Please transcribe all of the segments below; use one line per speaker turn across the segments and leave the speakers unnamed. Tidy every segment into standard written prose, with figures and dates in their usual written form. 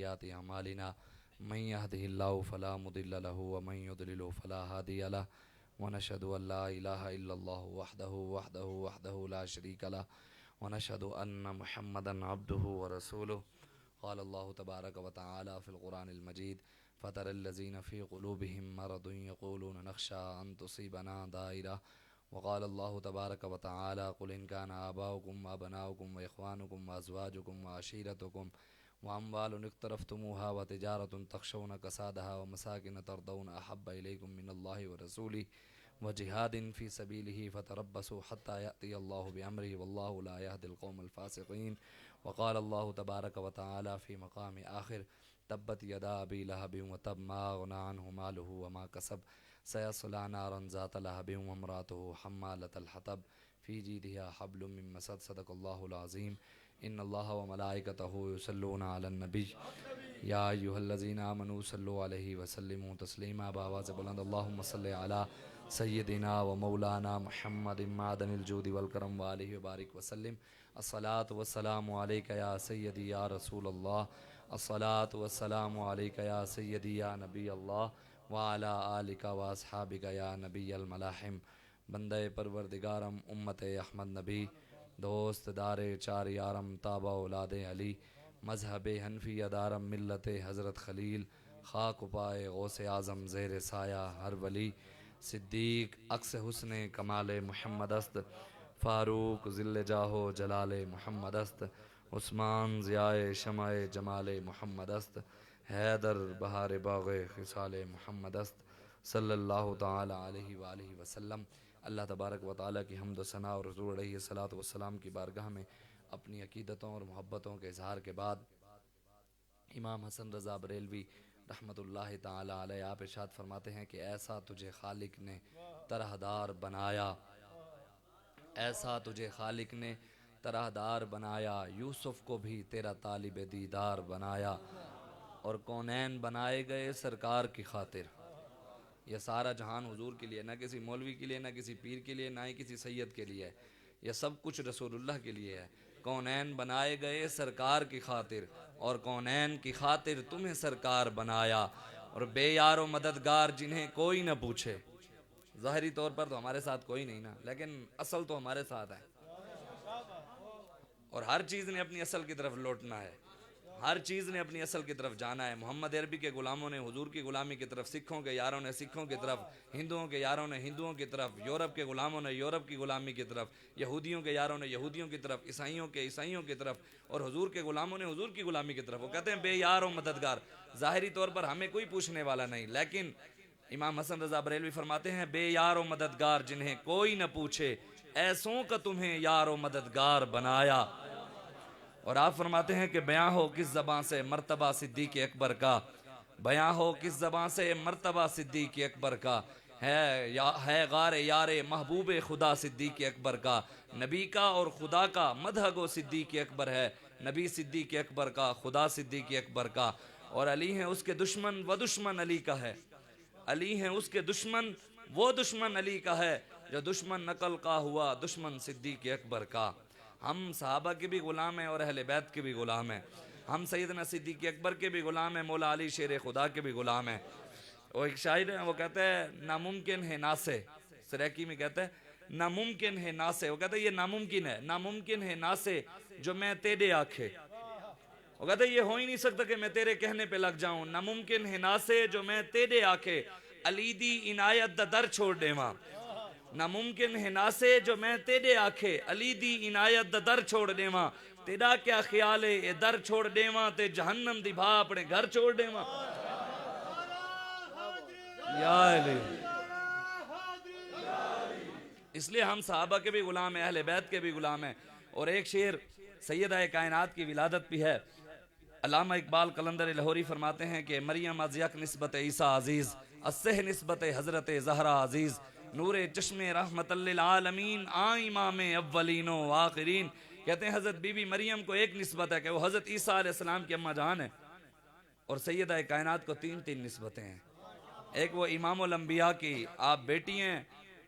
سيئات أعمالنا من يهده الله فلا مضل له ومن يضلل فلا هادي له ونشهد أن لا إله إلا الله وحده لا شريك له ونشهد أن محمدا عبده ورسوله قال الله تبارك وتعالى في القرآن المجيد فترى الذين في قلوبهم مرض يقولون نخشى أن تصيبنا دائرة وقال الله تبارك وتعالى قل إن كان آباؤكم وأبناؤكم وإخوانكم وأزواجكم وعشيرتكم وأموال اقترفتموها وتجارة تخشون كسادها ومساكن ترضون أحب إليكم من الله ورسوله وجهاد في سبيله فتربصوا حتى يأتي الله بأمره والله لا يهدي القوم الفاسقين وقال الله تبارك وتعالى في مقام آخر تبت يدا أبي لهب وتب ما أغنى عنه ماله وما كسب سيصلى نارا ذات لهب وامرأته حمالة الحطب في جيدها حبل من مسد صدق الله العظيم إن الله وملائكته يصلون على النبي يا أيها الذين آمنوا صلوا عليه وسلموا تسليما بآواز بلند اللهم صل على سيدنا ومولانا محمد معدن الجود والكرم وآله وبارك وسلم الصلاة والسلام عليك يا سيدي يا رسول الله الصلاة والسلام عليك يا سيدي يا نبي الله وعلى آلك واصحابك یا نبی الملاحم بندہ پروردگارم امت احمد نبی دوست دار چار یارم تابع اولاد علی مذہب حنفی دارم ملت حضرت خلیل خاک پائے غوث اعظم زیر سایہ ہر ولی صدیق عکس حسن کمال محمد است فاروق ذل جاہ جلال محمد است عثمان ضیاء شمع جمال محمد است حیدر بہار باغ خصال محمد است صلی اللہ تعالی علیہ وآلہ وسلم۔ اللہ تبارک و تعالی کی حمد و ثنا اور حضور علیہ الصلوۃ والسلام کی بارگاہ میں اپنی عقیدتوں اور محبتوں کے اظہار کے بعد امام حسن رضا بریلوی رحمۃ اللہ تعالی علیہ آپ ارشاد فرماتے ہیں کہ ایسا تجھے خالق نے طرحدار بنایا، ایسا تجھے خالق نے طرحدار بنایا، یوسف کو بھی تیرا طالب دیدار بنایا، اور کونین بنائے گئے سرکار کی خاطر۔ یہ سارا جہان حضور کے لیے، نہ کسی مولوی کے لیے، نہ کسی پیر کے لیے، نہ ہی کسی سید کے لیے، یہ سب کچھ رسول اللہ کے لیے ہے۔ کونین بنائے گئے سرکار کی خاطر اور کونین کی خاطر تمہیں سرکار بنایا، اور بے یار و مددگار جنہیں کوئی نہ پوچھے۔ ظاہری طور پر تو ہمارے ساتھ کوئی نہیں نا، لیکن اصل تو ہمارے ساتھ ہے، اور ہر چیز نے اپنی اصل کی طرف لوٹنا ہے، ہر چیز نے اپنی اصل کی طرف جانا ہے۔ محمد عربی کے غلاموں نے حضور کی غلامی کی طرف، سکھوں کے یاروں نے سکھوں کی طرف، ہندوؤں کے یاروں نے ہندوؤں کی طرف، یورپ کے غلاموں نے یورپ کی غلامی کی طرف، یہودیوں کے یاروں نے یہودیوں کی طرف، عیسائیوں کے عیسائیوں کی طرف، اور حضور کے غلاموں نے حضور کی غلامی کی طرف۔ وہ کہتے ہیں بے یار و مددگار۔ ظاہری طور پر ہمیں کوئی پوچھنے والا نہیں، لیکن امام حسن رضا بریلوی فرماتے ہیں بے یار و مددگار جنہیں کوئی نہ پوچھے، ایسوں کا تمہیں یار و مددگار بنایا۔ اور آپ فرماتے ہیں کہ بیاں ہو کس زبان سے مرتبہ صدیق اکبر کا، بیاں ہو کس زبان سے مرتبہ صدیق اکبر کا، ہے غار یار محبوب خدا صدیق اکبر کا، نبی کا اور خدا کا مدح گو صدیق اکبر ہے، نبی صدیق اکبر کا، خدا صدیق اکبر کا، اور علی ہیں اس کے دشمن و دشمن علی کا ہے، علی ہیں اس کے دشمن وہ دشمن علی کا ہے، جو دشمن نقل کا ہوا دشمن صدیق اکبر کا۔ ہم صحابہ کے بھی غلام ہیں اور اہل بیت کے بھی غلام ہیں، ہم سیدنا صدیق اکبر کے بھی غلام ہیں، مولا علی شیر خدا کے بھی غلام ہیں۔ وہ ایک شاعر ہے، وہ کہتا ہے ناممکن ہے نا سے، سریکی میں کہتا ہے ناممکن ہے نا سے، وہ کہتا ہے یہ ناممکن ہے، ناممکن ہے نا سے جو میں تیرے آنکھے، وہ کہتا ہے یہ ہو ہی نہیں سکتا کہ میں تیرے کہنے پہ لگ جاؤں، ناممکن ہے نا سے جو میں تیرے آنکھے علی دی عنایت دا در چھوڑ دے ماں، ناممکن ہے نا سے جو میں تیرے آکھے علی دی عنایت دا در چھوڑ دے ماں، تیرا کیا خیال ہے اے در چھوڑ دے ماں تے جہنم دی بھا اپنے گھر چھوڑ دے ماں۔ یا علی، اس لیے ہم صحابہ کے بھی غلام ہیں، اہل بیت کے بھی غلام ہیں۔ اور ایک شعر سیدہ کائنات کی ولادت بھی ہے، علامہ اقبال قلندر لاہوری فرماتے ہیں کہ مریم از یک نسبت عیسیٰ عزیز، اسہ نسبت حضرت زہرا عزیز، نور چشم رحمت للعالمین آن امام اولین و آخرین۔ کہتے ہیں حضرت بی بی مریم کو ایک نسبت ہے کہ وہ حضرت عیسیٰ علیہ السلام کی اماں جان ہے، اور سیدہ کائنات کو تین نسبتیں ہیں۔ ایک وہ امام الانبیاء کی آپ بیٹی ہیں،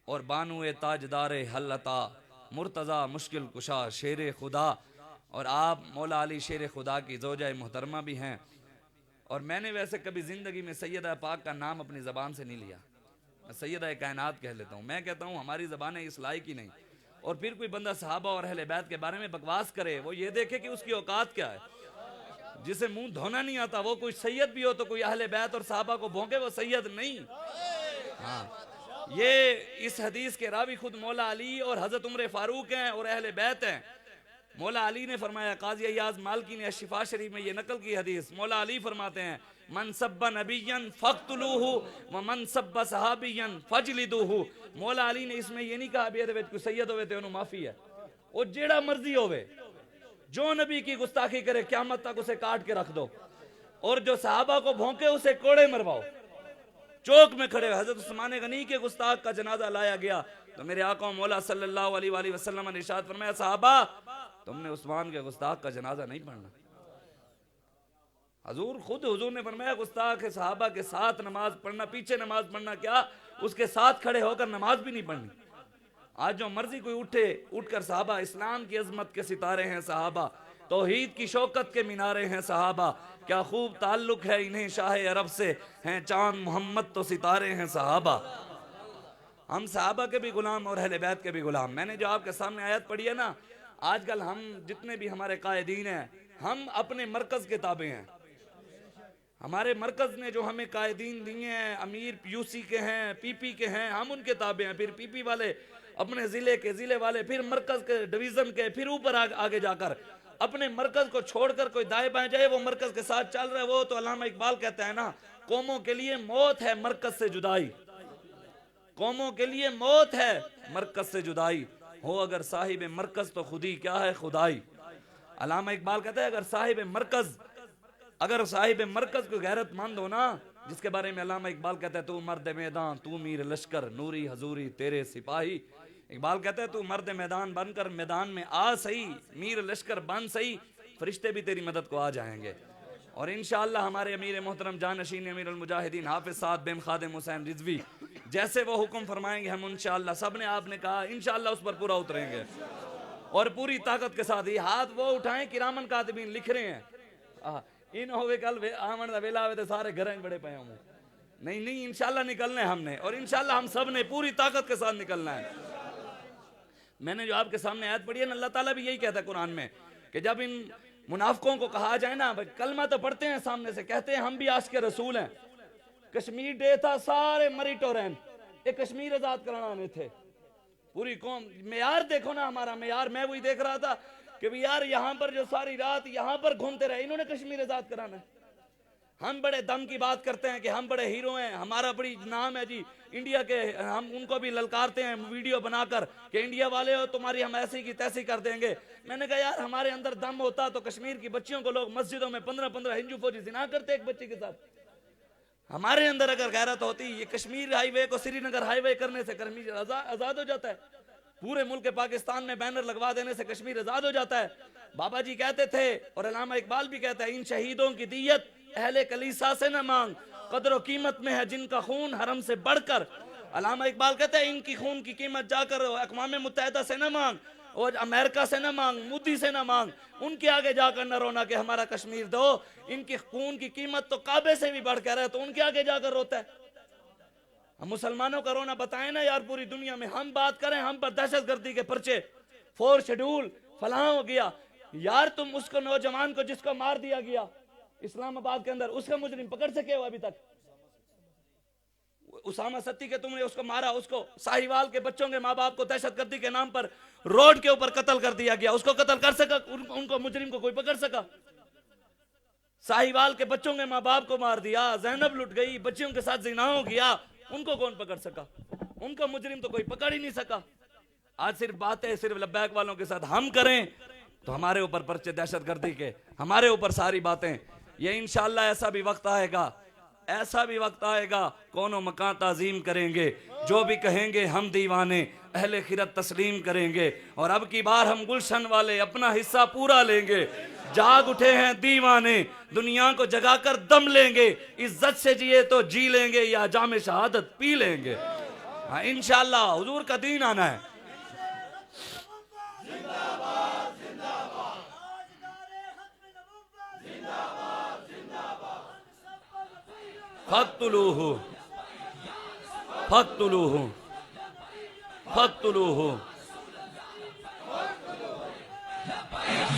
اور بانو تاجدار حل عطا مرتضی مشکل کشا شیر خدا، اور آپ مولا علی شیر خدا کی زوجہ محترمہ بھی ہیں۔ اور میں نے ویسے کبھی زندگی میں سیدہ پاک کا نام اپنی زبان سے نہیں لیا، میں سیدہ کائنات کہہ لیتا ہوں. میں کہتا ہوں ہماری زبانیں اس لائق ہی نہیں. اور پھر کوئی بندہ صحابہ اور اہل بیت کے بارے میں بکواس کرے، وہ یہ دیکھے کہ اس کی اوقات کیا ہے. جسے منہ دھونا نہیں آتا وہ کوئی سید بھی ہو تو کوئی اہل بیت اور صحابہ کو بھونکے، وہ سید نہیں. ہاں، یہ اس حدیث کے راوی خود مولا علی اور حضرت عمر فاروق ہیں اور اہل بیت ہیں. مولا علی نے فرمایا، قاضی ایاز مالکی نے الشفاء شریف میں یہ نقل کی حدیث، مولا علی فرماتے ہیں من سب نبیا فقتلوہ ومن سب صحابیا فجلدوہ. مولا علی نے اس میں یہ نہیں کہا بھی یہ کوئی سید ہوئے تھے انہوں معافی ہے، وہ جیڑا مرضی ہوئے، جو نبی کی گستاخی کرے قیامت تک اسے کاٹ کے رکھ دو، اور جو صحابہ کو بھونکے اسے کوڑے مرواؤ. چوک میں کھڑے ہوئے حضرت عثمان غنی کے گستاخ کا جنازہ لایا گیا تو میرے آقا مولا صلی اللہ علیہ وآلہ وسلم نے ارشاد فرمایا، صحابہ تم نے عثمان کے گستاخ کا جنازہ نہیں پڑھنا. حضور نے فرمایا گستاخ صحابہ کے ساتھ نماز پڑھنا، پیچھے نماز پڑھنا کیا، اس کے ساتھ کھڑے ہو کر نماز بھی نہیں پڑھنی. آج جو مرضی کوئی اٹھ کر صحابہ اسلام کی عظمت کے ستارے ہیں صحابہ، توحید کی شوکت کے مینارے ہیں صحابہ، کیا خوب تعلق ہے انہیں شاہ عرب سے، ہیں چاند محمد تو ستارے ہیں صحابہ. ہم صحابہ کے بھی غلام اور اہل بیت کے بھی غلام. میں نے جو آپ کے سامنے آیت پڑھی ہے نا، آج کل ہم جتنے بھی ہمارے قائدین ہیں ہم اپنے مرکز کے تابع ہیں. ہمارے مرکز نے جو ہمیں قائدین دیے ہیں، امیر یو سی کے ہیں، پی پی کے ہیں، ہم ان کے تابع ہیں. پھر پی پی والے اپنے ضلع کے، ضلع والے پھر مرکز کے، ڈویژن کے، پھر اوپر آگے جا کر اپنے مرکز کو چھوڑ کر کوئی دائیں بائیں جائے وہ مرکز کے ساتھ چل رہا ہے. وہ تو علامہ اقبال کہتا ہے نا، قوموں کے لیے موت ہے مرکز سے جدائی، قوموں کے لیے موت ہے مرکز سے جدائی، ہو اگر صاحب مرکز تو خودی کیا ہے خدائی. علامہ اقبال کہتا ہے اگر صاحب مرکز کو غیرت مند ہونا، جس کے بارے میں علامہ اقبال کہتا ہے تو مرد میدان تو میر لشکر نوری حضوری تیرے سپاہی. اقبال کہتا ہے تو مرد میدان بن کر میدان میں آ سہی، میر لشکر بن سہی، فرشتے بھی تیری مدد کو آ جائیں گے. اور انشاءاللہ ہمارے امیر محترم جانشین امیر المجاہدین حافظ سعد بن خادم حسین رضوی جیسے وہ حکم فرمائیں گے ہم انشاءاللہ، سب نے آپ نے کہا انشاءاللہ اس پر پورا اتریں گے اور پوری طاقت کے ساتھ. ہی ہاتھ وہ اٹھائیں کرامن کاتبین لکھ رہے ہیں، ان ہوئے کل آمن دا ویلا ہوئے تھے سارے گھریں بڑے پہ ہوں. نہیں انشاءاللہ نکلنا ہے ہم نے، اور انشاءاللہ ہم سب نے پوری طاقت کے ساتھ نکلنا ہے. میں نے جو آپ کے سامنے آیت پڑھی ہے نا، اللہ تعالیٰ بھی یہی کہتا ہے قرآن میں کہ جب ان منافقوں کو کہا جائے نا، کلمہ تو پڑھتے ہیں سامنے سے، کہتے ہیں ہم بھی عاشق رسول ہیں. کشمیر ڈے تھا، سارے مریٹو رہن ایک کشمیر آزاد کرانا آنے تھے، پوری قوم. معیار دیکھو نا ہمارا معیار، میں وہی دیکھ رہا تھا کہ یار یہاں پر جو ساری رات یہاں پر گھومتے رہے، انہوں نے کشمیر آزاد کرانا ہے. ہم بڑے دم کی بات کرتے ہیں کہ ہم بڑے ہیرو ہیں، ہمارا بڑی نام ہے جی انڈیا کے، ہم ان کو بھی للکارتے ہیں ویڈیو بنا کر کہ انڈیا والے ہو تمہاری ہم ایسی کی تیسی کر دیں گے. میں نے کہا یار ہمارے اندر دم ہوتا تو کشمیر کی بچیوں کو لوگ مسجدوں میں 15 ہندو فوجی زنا کرتے ایک بچی کے ساتھ. ہمارے اندر اگر غیرت ہوتی، یہ کشمیر ہائی وے کو سری نگر ہائی وے کرنے سے کشمیر آزاد ہو جاتا ہے. پورے ملک پاکستان میں بینر لگوا دینے سے کشمیر آزاد ہو جاتا ہے. بابا جی کہتے تھے اور علامہ اقبال بھی کہتا ہے، ان شہیدوں کی دیت اہل کلیسا سے نہ مانگ، قدر و قیمت میں ہے جن کا خون حرم سے بڑھ کر. علامہ اقبال کہتا ہے ان کی خون کی قیمت جا کر اقوام متحدہ سے نہ مانگ، اور امریکہ سے نہ مانگ، مودی سے نہ مانگ، ان کے آگے جا کر نہ رونا کہ ہمارا کشمیر دو. ان کی خون کی قیمت تو کعبے سے بھی بڑھ کر ہے، تو ان کے آگے جا کر روتا ہے. ہم مسلمانوں کا رونا بتائیں نا یار پوری دنیا میں. ہم بات کریں ہم پر دہشت گردی کے پرچے، 4 شیڈول فلاں ہو گیا. یار تم اس کو نوجوان کو جس کو مار دیا گیا اسلام آباد کے اندر، اس کا مجرم پکڑ سکے ہو ابھی تک؟ اسامہ ستی کے تم نے اس کو مارا، اس کو ساہیوال کے بچوں کے ماں باپ کو دہشت گردی کے نام پر روڈ کے اوپر قتل کر دیا گیا، اس کو قتل کر سکا؟ ان کو مجرم کو کوئی پکڑ سکا؟ ساہیوال کے بچوں کے ماں باپ کو مار دیا، زینب لٹ گئی، بچیوں کے ساتھ زنا ہو گیا، ان کو کون پکڑ سکا؟ ان کو مجرم تو کوئی پکڑ ہی نہیں سکا. آج صرف باتیں صرف لبیک والوں کے ساتھ ہم کریں تو ہمارے اوپر پرچے دہشت گردی کے، ہمارے اوپر ساری باتیں. یہ انشاءاللہ ایسا بھی وقت آئے گا، ایسا بھی وقت آئے گا کون و مکان تعظیم کریں گے، جو بھی کہیں گے ہم دیوانے اہل خیرت تسلیم کریں گے. اور اب کی بار ہم گلشن والے اپنا حصہ پورا لیں گے. جاگ اٹھے ہیں دیوانے، دنیا کو جگا کر دم لیں گے، عزت سے جیے تو جی لیں گے یا جام شہادت پی لیں گے. انشاءاللہ حضور کا دین آنا ہے. فاقتلوہ فاقتلوہ فاقتلوہ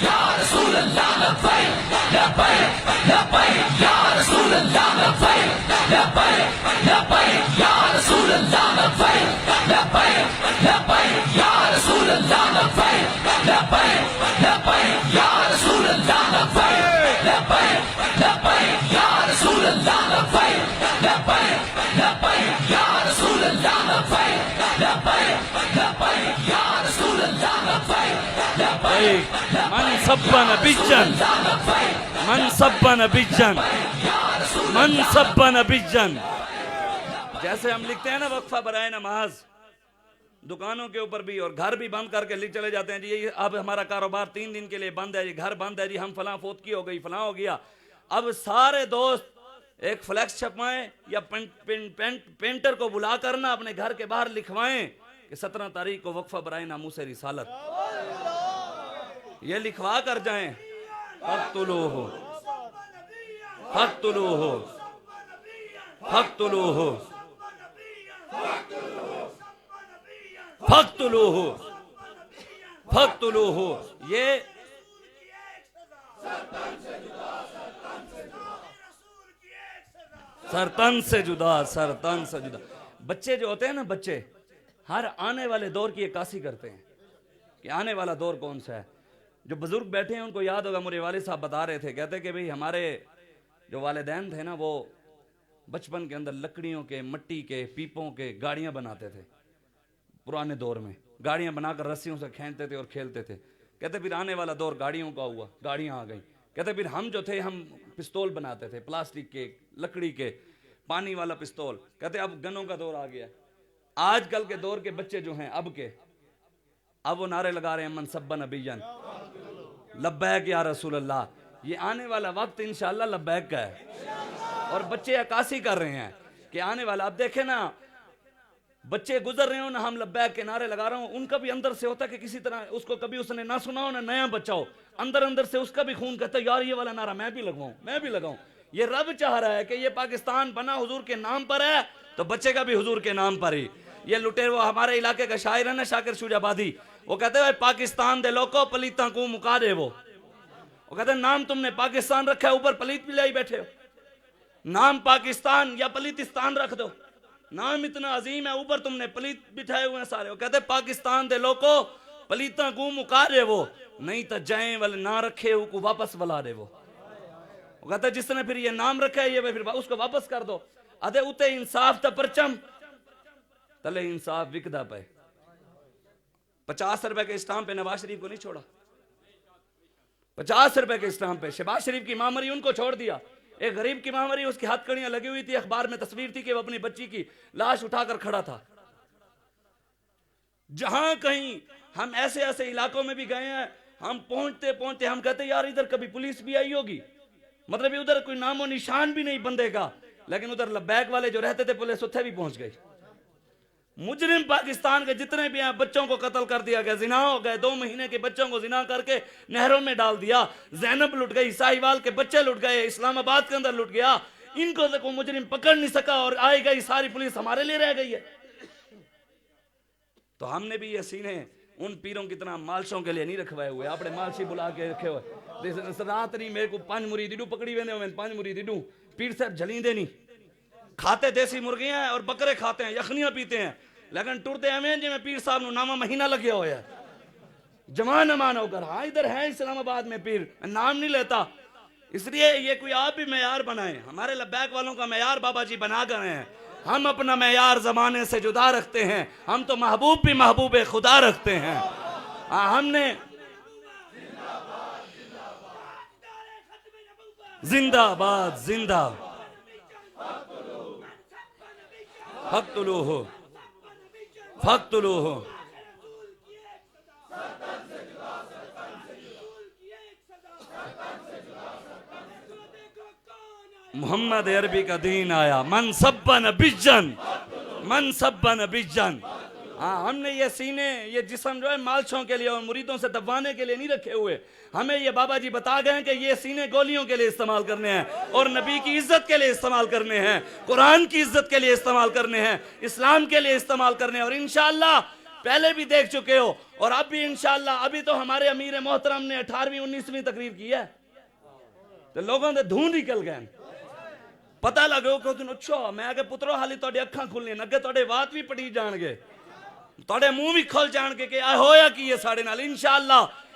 یا رسول اللہ لبیک لبیک لبیک یا رسول اللہ لبیک لبیک لبیک یا رسول اللہ لبیک لبیک لبیک یا رسول اللہ لبیک لبیک لبیک یا رسول اللہ لبیک لبیک لبیک یا رسول اللہ لبیک لبیک لبیک یا رسول اللہ لبیک لبیک لبیک یا رسول اللہ لبیک لبیک من سب نبیًا من سب نبیًا من سب نبیًا. جیسے ہم لکھتے ہیں نا وقفہ برائے نماز دکانوں کے اوپر بھی اور گھر بھی بند کر کے لکھ چلے جاتے ہیں جی اب ہمارا کاروبار 3 دن کے لیے بند ہے جی گھر بند ہے جی ہم فلاں فوتگی ہو گئی فلاں ہو گیا. اب سارے دوست ایک فلیکس چھپوائیں یا پینٹر کو بلا کرنا اپنے گھر کے باہر لکھوائیں کہ 17 تاریخ کو وقفہ برائے ناموس رسالت یہ لکھوا کر جائیں. فاقتلوہ فاقتلوہ فاقتلوہ فاقتلوہ فاقتلوہ. یہ سرتن سے جدا سرتن سے جدا. بچے جو ہوتے ہیں نا بچے ہر آنے والے دور کی عکاسی کرتے ہیں کہ آنے والا دور کون سا ہے. جو بزرگ بیٹھے ہیں ان کو یاد ہوگا میرے والد صاحب بتا رہے تھے کہتے کہ بھئی ہمارے جو والدین تھے نا وہ بچپن کے اندر لکڑیوں کے مٹی کے پیپوں کے گاڑیاں بناتے تھے. پرانے دور میں گاڑیاں بنا کر رسیوں سے کھینچتے تھے اور کھیلتے تھے. کہتے پھر آنے والا دور گاڑیوں کا ہوا گاڑیاں آ گئیں. کہتے پھر ہم جو تھے ہم پستول بناتے تھے پلاسٹک کے لکڑی کے پانی والا پستول. کہتے اب گنوں کا دور آ گیا. آج کل کے دور کے بچے جو ہیں اب وہ نعرے لگا رہے ہیں من سب نبیًا لبیک یا رسول اللہ. یہ آنے والا وقت انشاءاللہ لبیک کا ہے اور بچے عکاسی کر رہے ہیں کہ آنے والا. اب دیکھیں نا بچے گزر رہے ہوں نا ہم لبیک کے نعرے لگا رہا ہوں ان کا بھی اندر سے ہوتا ہے کہ کسی طرح اس کو کبھی اس نے نہ سنا ہو نہ نیا بچہ ہو اندر سے اس کا بھی خون کہتا ہے یار یہ والا نعرہ میں بھی لگاؤں. یہ رب چاہ رہا ہے کہ یہ پاکستان بنا حضور کے نام پر ہے تو بچے کا بھی حضور کے نام پر ہی. یہ لٹے وہ ہمارے علاقے کا شاعر ہے نا شاکر شوج آبادی وہ کہتے ہیں پاکستان دے لوکو پلیتاں کو مکا دے. وہ کہتے ہیں نام تم نے پاکستان رکھا ہے اوپر پلیت بھی لائی بیٹھے ہو. نام پاکستان یا پلیتستان رکھ دو. نام اتنا عظیم ہے اوپر تم نے پلیت بٹھائے ہوئے ہیں سارے. وہ کہتے ہیں پاکستان دے لوکو پلیتاں کو مکا دے. وہ نہیں تا جائیں والے نہ رکھے ہو کو واپس بلا دے. وہ کہتا ہے جس نے پھر یہ نام رکھا ہے یہ پھر اس کو واپس کر دو. ادھے اتے انصاف تا پرچم تلے انصاف وکدا پہ. 50 روپے کے اسٹامپ پہ نواز شریف کو نہیں چھوڑا. 50 روپے کے اسٹامپ پہ شہباز شریف کی ماں مری ان کو چھوڑ دیا. ایک غریب کی ماں مری اس کی ہاتھ کڑیاں لگی ہوئی تھی اخبار میں تصویر تھی کہ وہ اپنی بچی کی لاش اٹھا کر کھڑا تھا. جہاں کہیں ہم ایسے علاقوں میں بھی گئے ہیں ہم پہنچتے ہم کہتے یار ادھر کبھی پولیس بھی آئی ہوگی مطلب ادھر کوئی نام و نشان بھی نہیں بندے کا. لیکن ادھر لبیک والے جو رہتے تھے پولیس اتھے بھی پہنچ گئی. مجرم پاکستان کے جتنے بھی ہیں بچوں کو قتل کر دیا گیا. زنا ہو گئے 2 مہینے کے بچوں کو زنا کر کے نہروں میں ڈال دیا. زینب لٹ گئی ساہیوال کے بچے لٹ گئے اسلام آباد کے اندر لٹ گیا. ان کو کوئی مجرم پکڑ نہیں سکا اور آئے گئی ساری پولیس ہمارے لیے رہ گئی ہے. تو ہم نے بھی یہ سینے ان پیروں کی طرح مالشوں کے لیے نہیں رکھوائے ہوئے. اپنے مالشی بلا کے رکھے ہوئے. رات نہیں میرے کو 5 مریدی ڈو پکڑی ویندے ہوئے 5 مریدی ڈو پیر صاحب جھلیں دے نہیں کھاتے دیسی مرغیاں ہیں اور بکرے کھاتے ہیں یخنیاں پیتے ہیں لیکن ٹرتے ہمیں جی میں پیر صاحب نو نامہ مہینہ لگیا ہویا ہے جوان امان ہو کر. ہاں ادھر ہے اسلام آباد میں پیر نام نہیں لیتا. اس لیے یہ کوئی آپ بھی معیار بنائیں. ہمارے لبیک والوں کا معیار بابا جی بنا کر ہیں. ہم اپنا معیار زمانے سے جدا رکھتے ہیں. ہم تو محبوب بھی محبوب خدا رکھتے ہیں. ہم نے زندہ آباد زندہ فاقتلوہ فاقتلوہ. محمد عربی کا دین آیا من سب نبیًا من سب نبیًا ہاں ہم نے یہ سینے یہ جسم جو ہے مالشوں کے لیے اور مریدوں سے دبانے کے لیے نہیں رکھے ہوئے. ہمیں یہ بابا جی بتا گئے ہیں کہ یہ سینے گولیوں کے لیے استعمال کرنے ہیں اور نبی کی عزت کے لیے استعمال کرنے ہیں, قرآن کی عزت کے لیے استعمال کرنے ہیں, اسلام کے لیے استعمال کرنے ہیں. اور انشاءاللہ پہلے بھی دیکھ چکے ہو اور اب بھی انشاءاللہ. ابھی تو ہمارے امیر محترم نے 18ویں 19ویں تقریر کی ہے تو لوگوں نے دھون نکل گئے, پتہ لگو کہ اچھا میں کہ پترو حالی توڑے اکھاں کھلنے اگے توڑے وات بھی پڑھی جان گے, توڑے منہ بھی کھول جان گے کہ ہویا کی یہ ساڑے نال.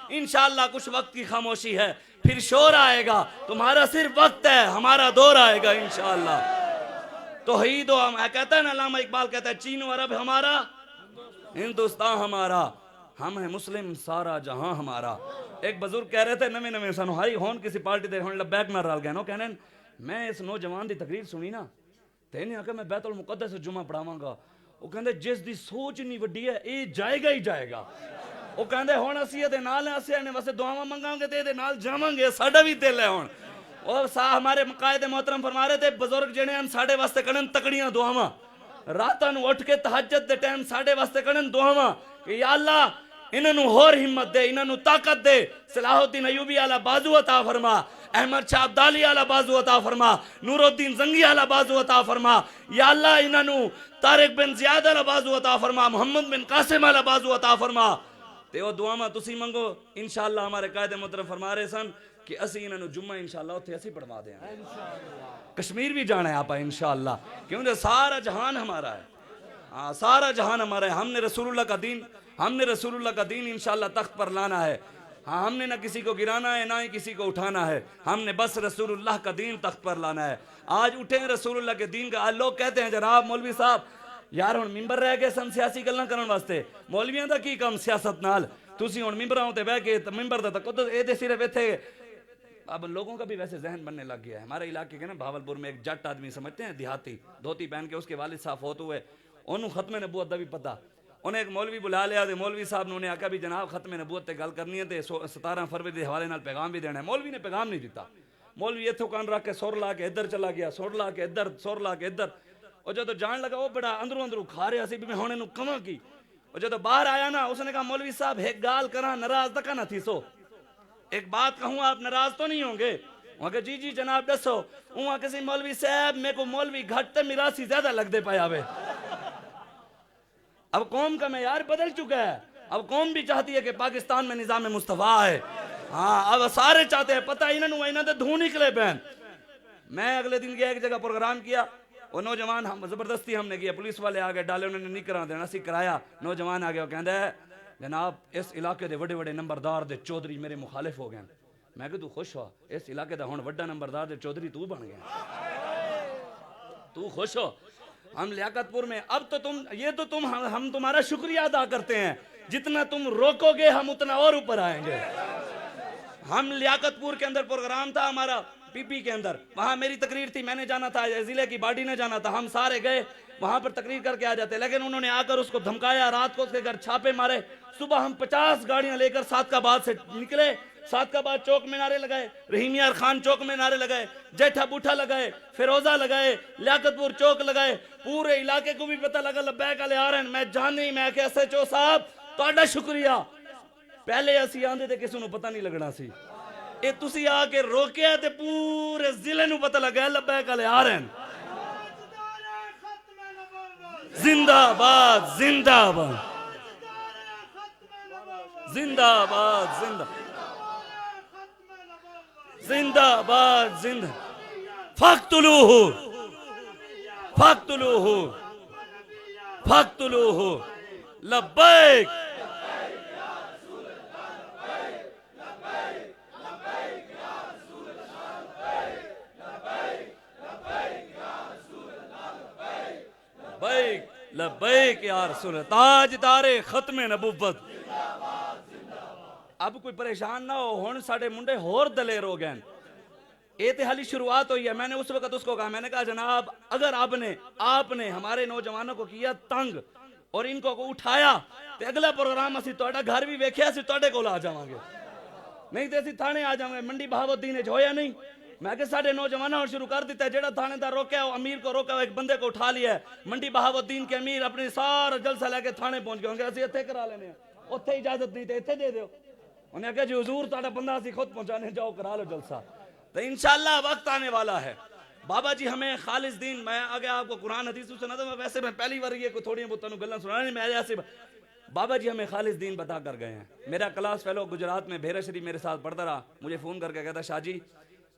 انشاءاللہ کچھ وقت کی خاموشی ہے, پھر شور آئے گا. تمہارا صرف وقت ہے, ہمارا دور آئے گا انشاءاللہ. توحید و کہتا ہے نا علامہ اقبال کہتا ہے چین و عرب ہمارا, ہندوستان ہمارا, ہم ہیں مسلم سارا جہاں ہمارا. ایک بزرگ کہہ رہے تھے نویں سانو ہائی ہون کسی پارٹی دے ہون لبیک نہ رال گئے نو کہنے میں اس نوجوان دی تقریر سنی نا تے نہیں آکے میں بیت المقدس جمعہ پڑھاواں گا. وہ کہندے جس دی سوچ نہیں وڈی ہے اے جائے گا ہی جائے گا. وہ کہندے ہون اسی دے نال ہیں, اسی نے واسطے دعاواں منگاں گے تے دے نال جاواں گے, ساڈا بھی دل ہے ہون. اور ہمارے قائد محترم فرما رہے تھے بزرگ جڑے ہیں ساڈے واسطے کرن تکڑیاں دعاواں, راتاں نو اٹھ کے تہجد دے ٹائم ساڈے واسطے کرن دعاواں کہ یا اللہ انہاں نو ہور ہمت دے, انہاں نو طاقت دے. صلاح الدین ایوبی والا بازو عطا فرما, احمد شاہ عبدالی والا بازو عطا فرما, نور الدین زنگی والا بازو عطا فرما. یا اللہ انہاں نو طارق بن زیاد والا بازو عطا فرما, محمد بن قاسم والا بازو عطا فرما. تے او دعاواں تسی منگو انشاءاللہ. ہمارے قائد محترم فرما رہے سن کہ اسی انہاں نو جمعہ انشاءاللہ اوتھے اسی پڑھوا دیں. کشمیر بھی جانا ہے آپا انشاءاللہ, کیونکہ سارا جہان ہمارا ہے. ہاں سارا جہان ہمارا ہے. ہم نے رسول اللہ کا دین انشاءاللہ تخت پر لانا ہے. ہاں ہم نے نہ کسی کو گرانا ہے نہ ہی کسی کو اٹھانا ہے, ہم نے بس رسول اللہ کا دین تخت پر لانا ہے. آج اٹھیں رسول اللہ کے دین کا. آج لوگ کہتے ہیں جناب مولوی صاحب یار ہن ممبر رہ گئے سن سیاسی گلاں کرن واسطے, مولویاں دا کی کم سیاست نال, تسی ہن ممبراں تے بیٹھ کے ممبر دا تقدس اے تے صرف ایتھے. اب لوگوں کا بھی ویسے ذہن بننے لگ گیا ہے. ہمارے علاقے کے نا بھاولپور میں ایک جٹ آدمی سمجھتے ہیں دیہاتی, دھوتی پہن کے, اس کے والد صاحب فوت ہوئے, انہوں ختم نبوت دا بھی پتہ. انہیں ایک مولوی بلا لیا تے مولوی صاحب نے انہیں آکھا بھی جناب ختم نبوت تے گل کرنی ہے تے 17 فروری دے حوالے نال پیغام بھی دینا ہے. مولوی نے پیغام نہیں دیتا. مولوی ایتھوں کان رکھ کے سر لا کے ادھر چلا گیا, سر لا کے ادھر, سر لا کے ادھر. اور جدو جان لگا وہ بڑا اندروں کھا رہا سی بھی میں ہونے نو کماں کی. اور جدو باہر آیا نا اس نے کہا مولوی صاحب ایک گال کراں ناراض تک نہ تھی سو, ایک بات کہوں آپ ناراض تو نہیں ہوں گے؟ وہاں کہ جی جناب دسو. وہاں کسی مولوی صاحب میں کو مولوی گھٹ تے میراثی زیادہ لگ دے پایا وے. اب قوم کا معیار بدل چکا ہے. اب قوم بھی چاہتی ہے کہ پاکستان میں نظام مصطفیٰ ہے. ہاں اب سارے چاہتے ہیں, پتہ انہوں نے دھون نکلے بہن. میں اگلے دن گیا ایک جگہ پروگرام کیا, وہ نوجوان زبردستی ہم نے کیا, پولیس والے آگے ڈالے, انہوں نے نہیں کرا دینا, اسی کرایا. نوجوان آگے وہ کہندا ہے جناب اس علاقے دے بڑے بڑے نمبردار دے چودھری میرے مخالف ہو گئے. میں کہ تو خوش ہو, اس علاقے دا ہون بڑا نمبردار دے چودھری تو بن گیا, تو خوش ہو. ہم لیاقت پور میں اب تو تم ہم تمہارا شکریہ ادا کرتے ہیں, جتنا تم روکو گے ہم اتنا اور اوپر آئیں گے. ہم لیاقت پور کے اندر پروگرام تھا ہمارا پی پی کے اندر, وہاں میری تقریر تھی, میں نے جانا تھا, ضلع کی باڈی نے جانا تھا, ہم سارے گئے وہاں پر تقریر کر کے آ جاتے, لیکن انہوں نے آ کر اس کو دھمکایا, رات کو اس کے گھر چھاپے مارے. صبح ہم 50 گاڑیاں لے کر صادقآباد سے نکلے, صادقآباد چوک میں نعرے لگائے, رحیم یار خان چوک میں نعرے لگائے, جیٹھا بوٹھا لگائے, فیروزہ لگائے, لیاقت پور چوک لگائے. پورے علاقے کو بھی پتہ لگا لبیک والے آ رہے ہیں. میں جان نہیں, میں کہ SHO صاحب تہاڈا شکریہ, پہلے اسی آندے تے کسی نو پتہ نہیں لگنا سی, اے تسی آ کے روکیا تے پورے ضلع نو پتہ لگا لبیک والے آ رہے ہیں. زندہ آباد زندہ آباد زندہ آباد زندہ آباد زندہ. فاقتلوہ فاقتلوہ فاقتلوہ لبیک. لبیک لبیک یا رسول اللہ, تاجدار ختم نبوت. اب کوئی پریشان نہ ہو, ہن ساڑے منڈے ہور دلیر ہو گئے. یہ تے حالی شروعات ہوئی ہے. میں نے اس وقت اس کو کہا, میں نے کہا جناب اگر آپ نے ہمارے نوجوانوں کو کیا تنگ اور ان کو اٹھایا تو اگلا پروگرام اسی تہاڈا گھر بھی ویکھیا, اسی تہاڈے کول آ جاواں گے, نہیں تے اسی تھانے آ جاواں گے. منڈی بہاؤالدین وچ ہویا نہیں,
میں کہ ساڈے نوجوانوں شروع کر دیتا ہے، جیڑا تھانے دار روکیا وہ امیر کو روکا، ایک بندے کو اٹھا لیا ہے، منڈی بہاؤالدین کے امیر اپنے سارا جلسہ لے کے تھانے پہنچ گئے، ہوں گے اسی اتھے کرا لینے ہیں، اتھے اجازت نہیں تے اتھے دے دیو، انہیں کہا جی حضور تاڑا بندہ اسی خود پہنچانے جاؤ کرا لو جلسہ۔ تو انشاءاللہ وقت آنے والا ہے۔ بابا جی ہمیں خالص دین، میں آگے آپ کو قرآن حدیث سنا تھا، ویسے میں پہلی بار یہ کو تھوڑی بہت گلیں سنانا نہیں، میں ایسے بابا جی ہمیں خالص دین بتا کر گئے ہیں۔ میرا کلاس فیلو گجرات میں بھیرا شریف میرے ساتھ پڑھتا رہا، مجھے فون کر کے کہتا شاہ جی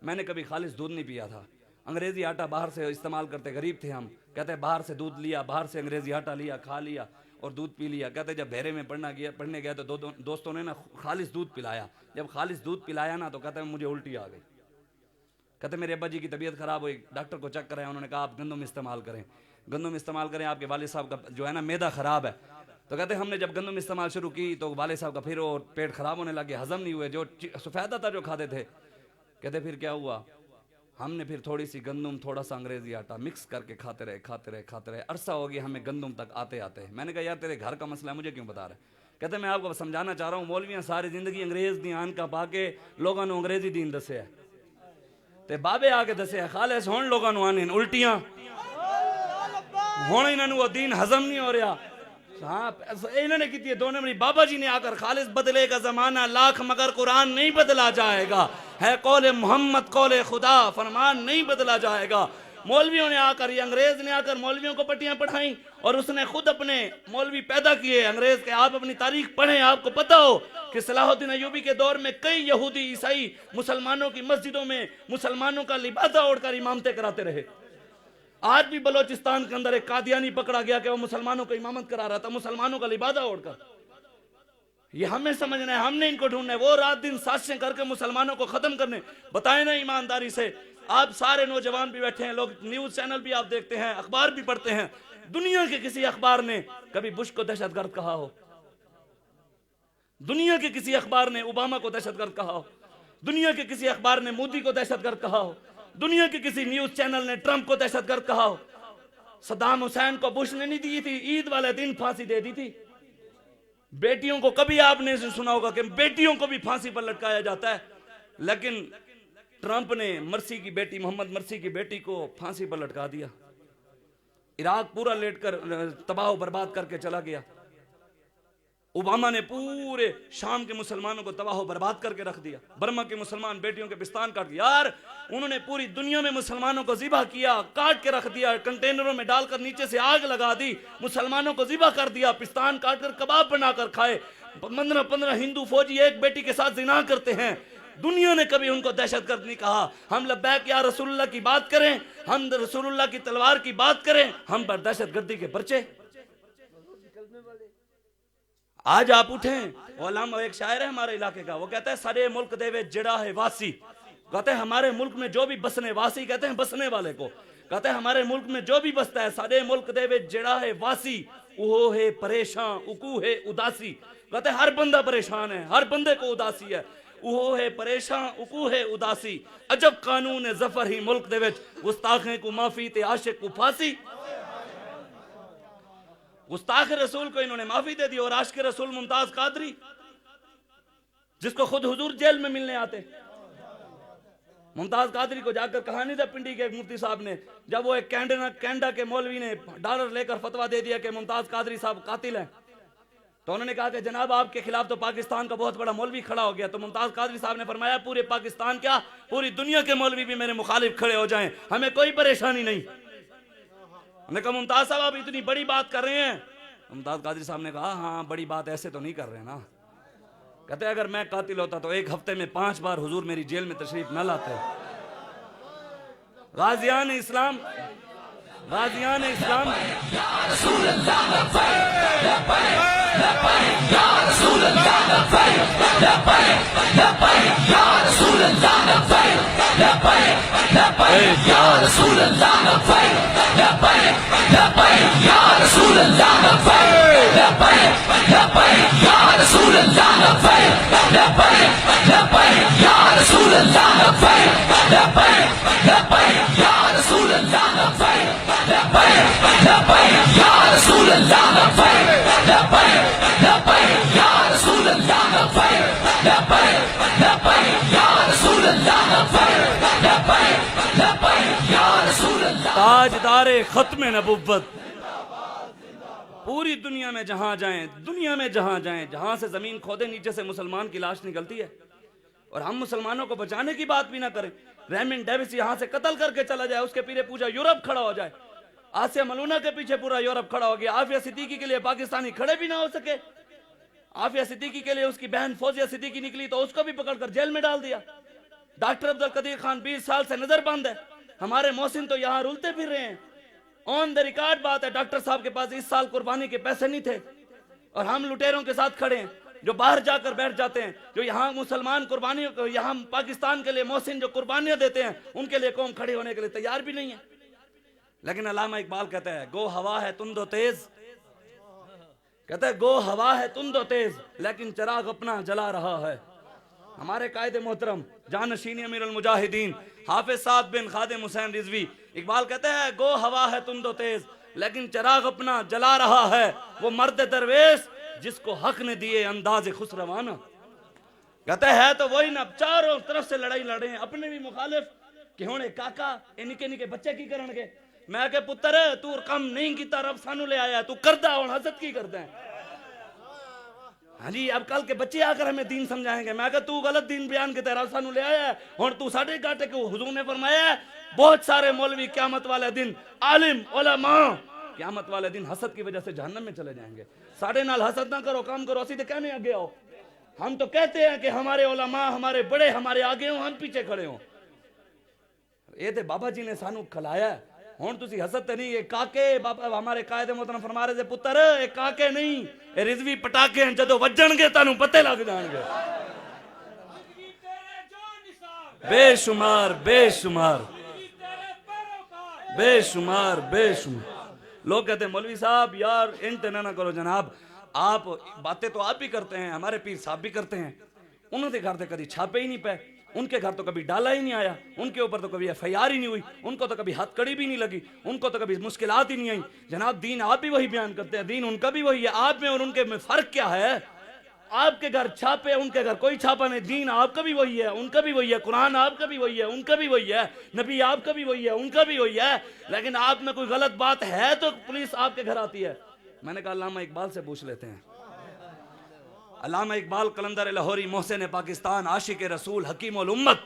میں نے کبھی خالص دودھ نہیں پیا تھا، انگریزی آٹا باہر سے استعمال کرتے، غریب تھے ہم، کہتے باہر سے دودھ لیا، باہر سے انگریزی آٹا لیا، کھا لیا اور دودھ پی لیا۔ کہتے جب بھیرے میں پڑھنے گیا تو دوستوں نے نا خالص دودھ پلایا، جب خالص دودھ پلایا نا تو کہتے مجھے الٹی آ گئی۔ کہتے میرے ابا جی کی طبیعت خراب ہوئی، ڈاکٹر کو چیک کرایا، انہوں نے کہا آپ گندم استعمال کریں، گندم استعمال کریں، آپ کے والد صاحب کا جو ہے نا معدہ خراب ہے۔ تو کہتے ہم نے جب گندم استعمال شروع کی تو والد صاحب کا پھر وہ پیٹ خراب ہونے لگے، ہضم نہیں ہوئے، جو سفیدہ تھا جو کھاتے تھے۔ کہتے پھر کیا ہوا، ہم نے پھر تھوڑی سی گندم تھوڑا سا انگریزی آٹا مکس کر کے کھاتے رہے، عرصہ ہو گیا ہمیں گندم تک آتے آتے۔ میں نے کہا یار تیرے گھر کا مسئلہ ہے، مجھے کیوں بتا رہا ہے؟ کہتے میں آپ کو سمجھانا چاہ رہا ہوں، مولویاں ساری زندگی انگریز دی آن کا پا کے لوگوں نے انگریزی دین دسے ہے، تے بابے آ کے دسے ہے خالص ہون لوگوں نے آنے الٹیاں، ہون انہوں نے وہ دین ہضم نہیں ہو رہا۔ ہاں انہوں نے کی دو نمبری، بابا جی نے آ کر خالص بدلے گا زمانہ لاکھ مگر قرآن نہیں بدلا جائے گا، ہے قول محمد قول خدا، فرمان نہیں بدلا جائے گا۔ مولویوں نے آ کر، یہ انگریز نے آ کر مولویوں کو پٹیاں پڑھائیں، اور اس نے خود اپنے مولوی پیدا کیے انگریز کے۔ آپ اپنی تاریخ پڑھیں، آپ کو پتہ ہو کہ صلاح الدین ایوبی کے دور میں کئی یہودی عیسائی مسلمانوں کی مسجدوں میں مسلمانوں کا لبادہ اوڑھ کر امامتیں کراتے رہے۔ آج بھی بلوچستان کے اندر ایک قادیانی پکڑا گیا کہ وہ مسلمانوں کو امامت کرا رہا تھا، مسلمانوں کا لبادہ اوڑھ کر۔ یہ ہمیں سمجھنا ہے، ہم نے ان کو ڈھونڈنا ہے، وہ رات دن سازشیں کر کے مسلمانوں کو ختم کرنے۔ بتائیں نا ایمانداری سے، آپ سارے نوجوان بھی بیٹھے ہیں، لوگ نیوز چینل بھی آپ دیکھتے ہیں، اخبار بھی پڑھتے ہیں، دنیا کے کسی اخبار نے کبھی بش کو دہشت گرد کہا ہو؟ دنیا کے کسی اخبار نے اوباما کو دہشت گرد کہا ہو؟ دنیا کے کسی اخبار نے مودی کو دہشت گرد کہا ہو؟ دنیا کے کسی نیوز چینل نے ٹرمپ کو دہشت گرد کہا ہو؟ صدام حسین کو بش نے نہیں دی تھی، عید والے دن پھانسی دے دی تھی۔ بیٹیوں کو کبھی آپ نے سنا ہوگا کہ بیٹیوں کو بھی پھانسی پر لٹکایا جاتا ہے، لیکن ٹرمپ نے مرسی کی بیٹی، محمد مرسی کی بیٹی کو پھانسی پر لٹکا دیا۔ عراق پورا لیٹ کر تباہ و برباد کر کے چلا گیا۔ اوباما نے پورے شام کے مسلمانوں کو تباہ و برباد کر کے رکھ دیا۔ برما کے مسلمان بیٹیوں کے پستان کاٹ دیا۔ یار انہوں نے پوری دنیا میں مسلمانوں کو ذبح کیا، کاٹ کے رکھ دیا، کنٹینروں میں ڈال کر نیچے سے آگ لگا دی، مسلمانوں کو ذبح کر دیا، پستان کاٹ کر کباب بنا کر کھائے۔ 15 ہندو فوجی ایک بیٹی کے ساتھ زنا کرتے ہیں، دنیا نے کبھی ان کو دہشت گرد نہیں کہا۔ ہم لبیک یا رسول اللہ کی بات کریں، ہم رسول اللہ کی تلوار کی بات کریں، ہم پر دہشت گردی کے پرچے۔ آج آپ اٹھیں، علامہ ایک شاعر ہے ہمارے علاقے کا، وہ کہتا ہے سارے ملک دے وے جڑا ہے واسی، کہتے ہیں ہمارے ملک میں جو بھی بسنے، واسی کہتے ہیں بسنے والے کو، کہتے ہیں ہمارے ملک میں جو بھی بستا ہے، سارے ملک دے وے جڑا ہے واسی، اوہ ہے پریشان اکو ہے اداسی، کہتے ہیں ہر بندہ پریشان ہے، ہر بندے کو اداسی ہے، اوہ ہے پریشان اکو ہے اداسی، عجب قانون ظفر ہی ملک دے وچ، گستاخیں کو معافی تے عاشق کو پھانسی۔ گستاخ رسول کو انہوں نے معافی دے دی، اور عاشق رسول ممتاز قادری جس کو خود حضور جیل میں ملنے آتے، ممتاز قادری کو جا کر کہانی تھا پنڈی کے ایک مفتی صاحب نے، جب وہ ایک کینیڈا کے مولوی نے ڈالر لے کر فتویٰ دے دیا کہ ممتاز قادری صاحب قاتل ہیں، تو انہوں نے کہا کہ جناب آپ کے خلاف تو پاکستان کا بہت بڑا مولوی کھڑا ہو گیا، تو ممتاز قادری صاحب نے فرمایا پورے پاکستان کیا پوری دنیا کے مولوی بھی میرے مخالف کھڑے ہو جائیں، ہمیں کوئی پریشانی نہیں۔ ہم نے کہا ممتاز صاحب آپ اتنی بڑی بات کر رہے ہیں؟ ممتاز قادری صاحب نے کہا ہاں بڑی بات ایسے تو نہیں کر رہے نا، کہتے اگر میں قاتل ہوتا تو ایک ہفتے میں 5 بار حضور میری جیل میں تشریف نہ لاتے۔ غازیان اسلام، غازیان اسلام، یا رسول اللہ لبیک لبیک یا رسول اللہ لبیک لبیک لبیک یا رسول اللہ لبیک لبیک لبیک یا رسول اللہ لبیک لبیک لبیک یا رسول اللہ لبیک لبیک لبیک یا رسول اللہ لبیک لبیک لبیک یا رسول اللہ لبیک لبیک لبیک یا رسول اللہ لبیک لبیک لبیک یا رسول اللہ لبیک لبیک لبیک یا رسول اللہ لبیک لبیک لبیک یا رسول اللہ لبیک لبیک تاجدار ختم نبوت. پوری دنیا میں جہاں جائیں، دنیا میں جہاں جائیں، جہاں سے زمین کھودے نیچے سے مسلمان کی لاش نکلتی ہے، اور ہم مسلمانوں کو بچانے کی بات بھی نہ کریں. ریمن ڈیوس یہاں سے قتل کر کے چلا جائے، اس کے پیچھے پوجا یورپ کھڑا ہو جائے. آسیہ ملونہ کے پیچھے پورا یورپ کھڑا ہو گیا. عافیہ صدیقی کے لیے پاکستانی کھڑے بھی نہ ہو سکے. عافیہ صدیقی کے لیے اس کی بہن فوزیہ صدیقی نکلی تو اس کو بھی پکڑ کر جیل میں ڈال دیا. ڈاکٹر عبدالقدیر خان 20 سال سے نظر بند ہے. ہمارے محسن تو یہاں رولتے پھر رہے ہیں. آن دا ریکارڈ بات ہے، ڈاکٹر صاحب کے پاس اس سال قربانی کے پیسے نہیں تھے، اور ہم لٹیروں کے ساتھ کھڑے ہیں جو باہر جا کر بیٹھ جاتے ہیں. جو یہاں مسلمان قربانیوں کو، یہاں پاکستان کے لیے محسن جو قربانیاں دیتے ہیں، ان کے لیے قوم کھڑے ہونے کے لیے تیار بھی نہیں ہے. لیکن علامہ اقبال کہتا ہے گو ہوا ہے تند و تیز، کہتا ہے گو ہوا ہے تند و تیز لیکن چراغ اپنا جلا رہا ہے. ہمارے قائد محترم جانشین امیر المجاہدین حافظ سعد بن خادم حسین رضوی اقبال کہتے ہیں گو ہوا ہے تند و تیز لیکن چراغ اپنا جلا رہا ہے وہ مرد درویش جس کو حق نے دیے انداز خسروانہ. کہتے ہیں تو وہی نا، چاروں طرف سے لڑائی لڑے ہیں، اپنے بھی مخالف کہ ہونے کاکا اے نکے نکے بچے کی کرن گے. میں کہ پتر تو کم نہیں کیتا رب سانو لے آیا، تو کردہ اور حسد کی کرتا ہے. ہاں جی اب کل کے بچے آ کر ہمیں دین سمجھائیں گے. میں کہ تو غلط دین بیان کے رب سانو لے آیا ہے، اور تو ساڑھے گاٹے کو حضور نے فرمایا ہے بہت سارے مولوی قیامت والے دن، عالم علماء قیامت والے دن حسد کی وجہ سے جہنم میں چلے جائیں گے. ساڑھے نال حسد نہ کرو، کام کرو. اسی تو کہنے آگے آؤ. ہم تو کہتے ہیں کہ ہمارے علماء، ہمارے بڑے ہمارے آگے ہوں، ہم پیچھے کھڑے ہوں. یہ تے بابا جی نے سانو کھلایا ہے. ہون تسی حسد تے نہیں، یہ کاکے بابا ہمارے قائد محترم فرما رہے تھے پتر یہ کاکے نہیں، یہ رضوی پٹاکے ہیں، جدو وجن گے تانوں پتے لگ جان گے. بے شمار بے شمار بے شمار بے شمار لوگ کہتے ہیں مولوی صاحب یار انت نہ کرو جناب. آپ باتیں تو آپ بھی کرتے ہیں، ہمارے پیر صاحب بھی کرتے ہیں. انہوں نے گھر تے کبھی چھاپے ہی نہیں پے، ان کے گھر تو کبھی ڈالا ہی نہیں آیا، ان کے اوپر تو کبھی ایف آئی آر ہی نہیں ہوئی، ان کو تو کبھی ہاتھ کڑی بھی نہیں لگی، ان کو تو کبھی مشکلات ہی نہیں آئیں. جناب دین آپ بھی وہی بیان کرتے ہیں، دین ان کا بھی وہی ہے. آپ میں اور ان کے میں فرق کیا ہے؟ آپ کے گھر چھاپے، ان کے گھر کوئی چھاپا نہیں. دین آپ کا بھی وہی ہے، ان کا بھی وہی ہے. قرآن آپ کا بھی وہی ہے، ان کا بھی وہی ہے. نبی آپ کا بھی وہی ہے، ان کا بھی وہی ہے. لیکن آپ میں کوئی غلط بات ہے تو پولیس آپ کے گھر آتی ہے. میں نے کہا علامہ اقبال سے پوچھ لیتے ہیں. علامہ اقبال قلندر لاہوری محسن پاکستان عاشق رسول حکیم الامت،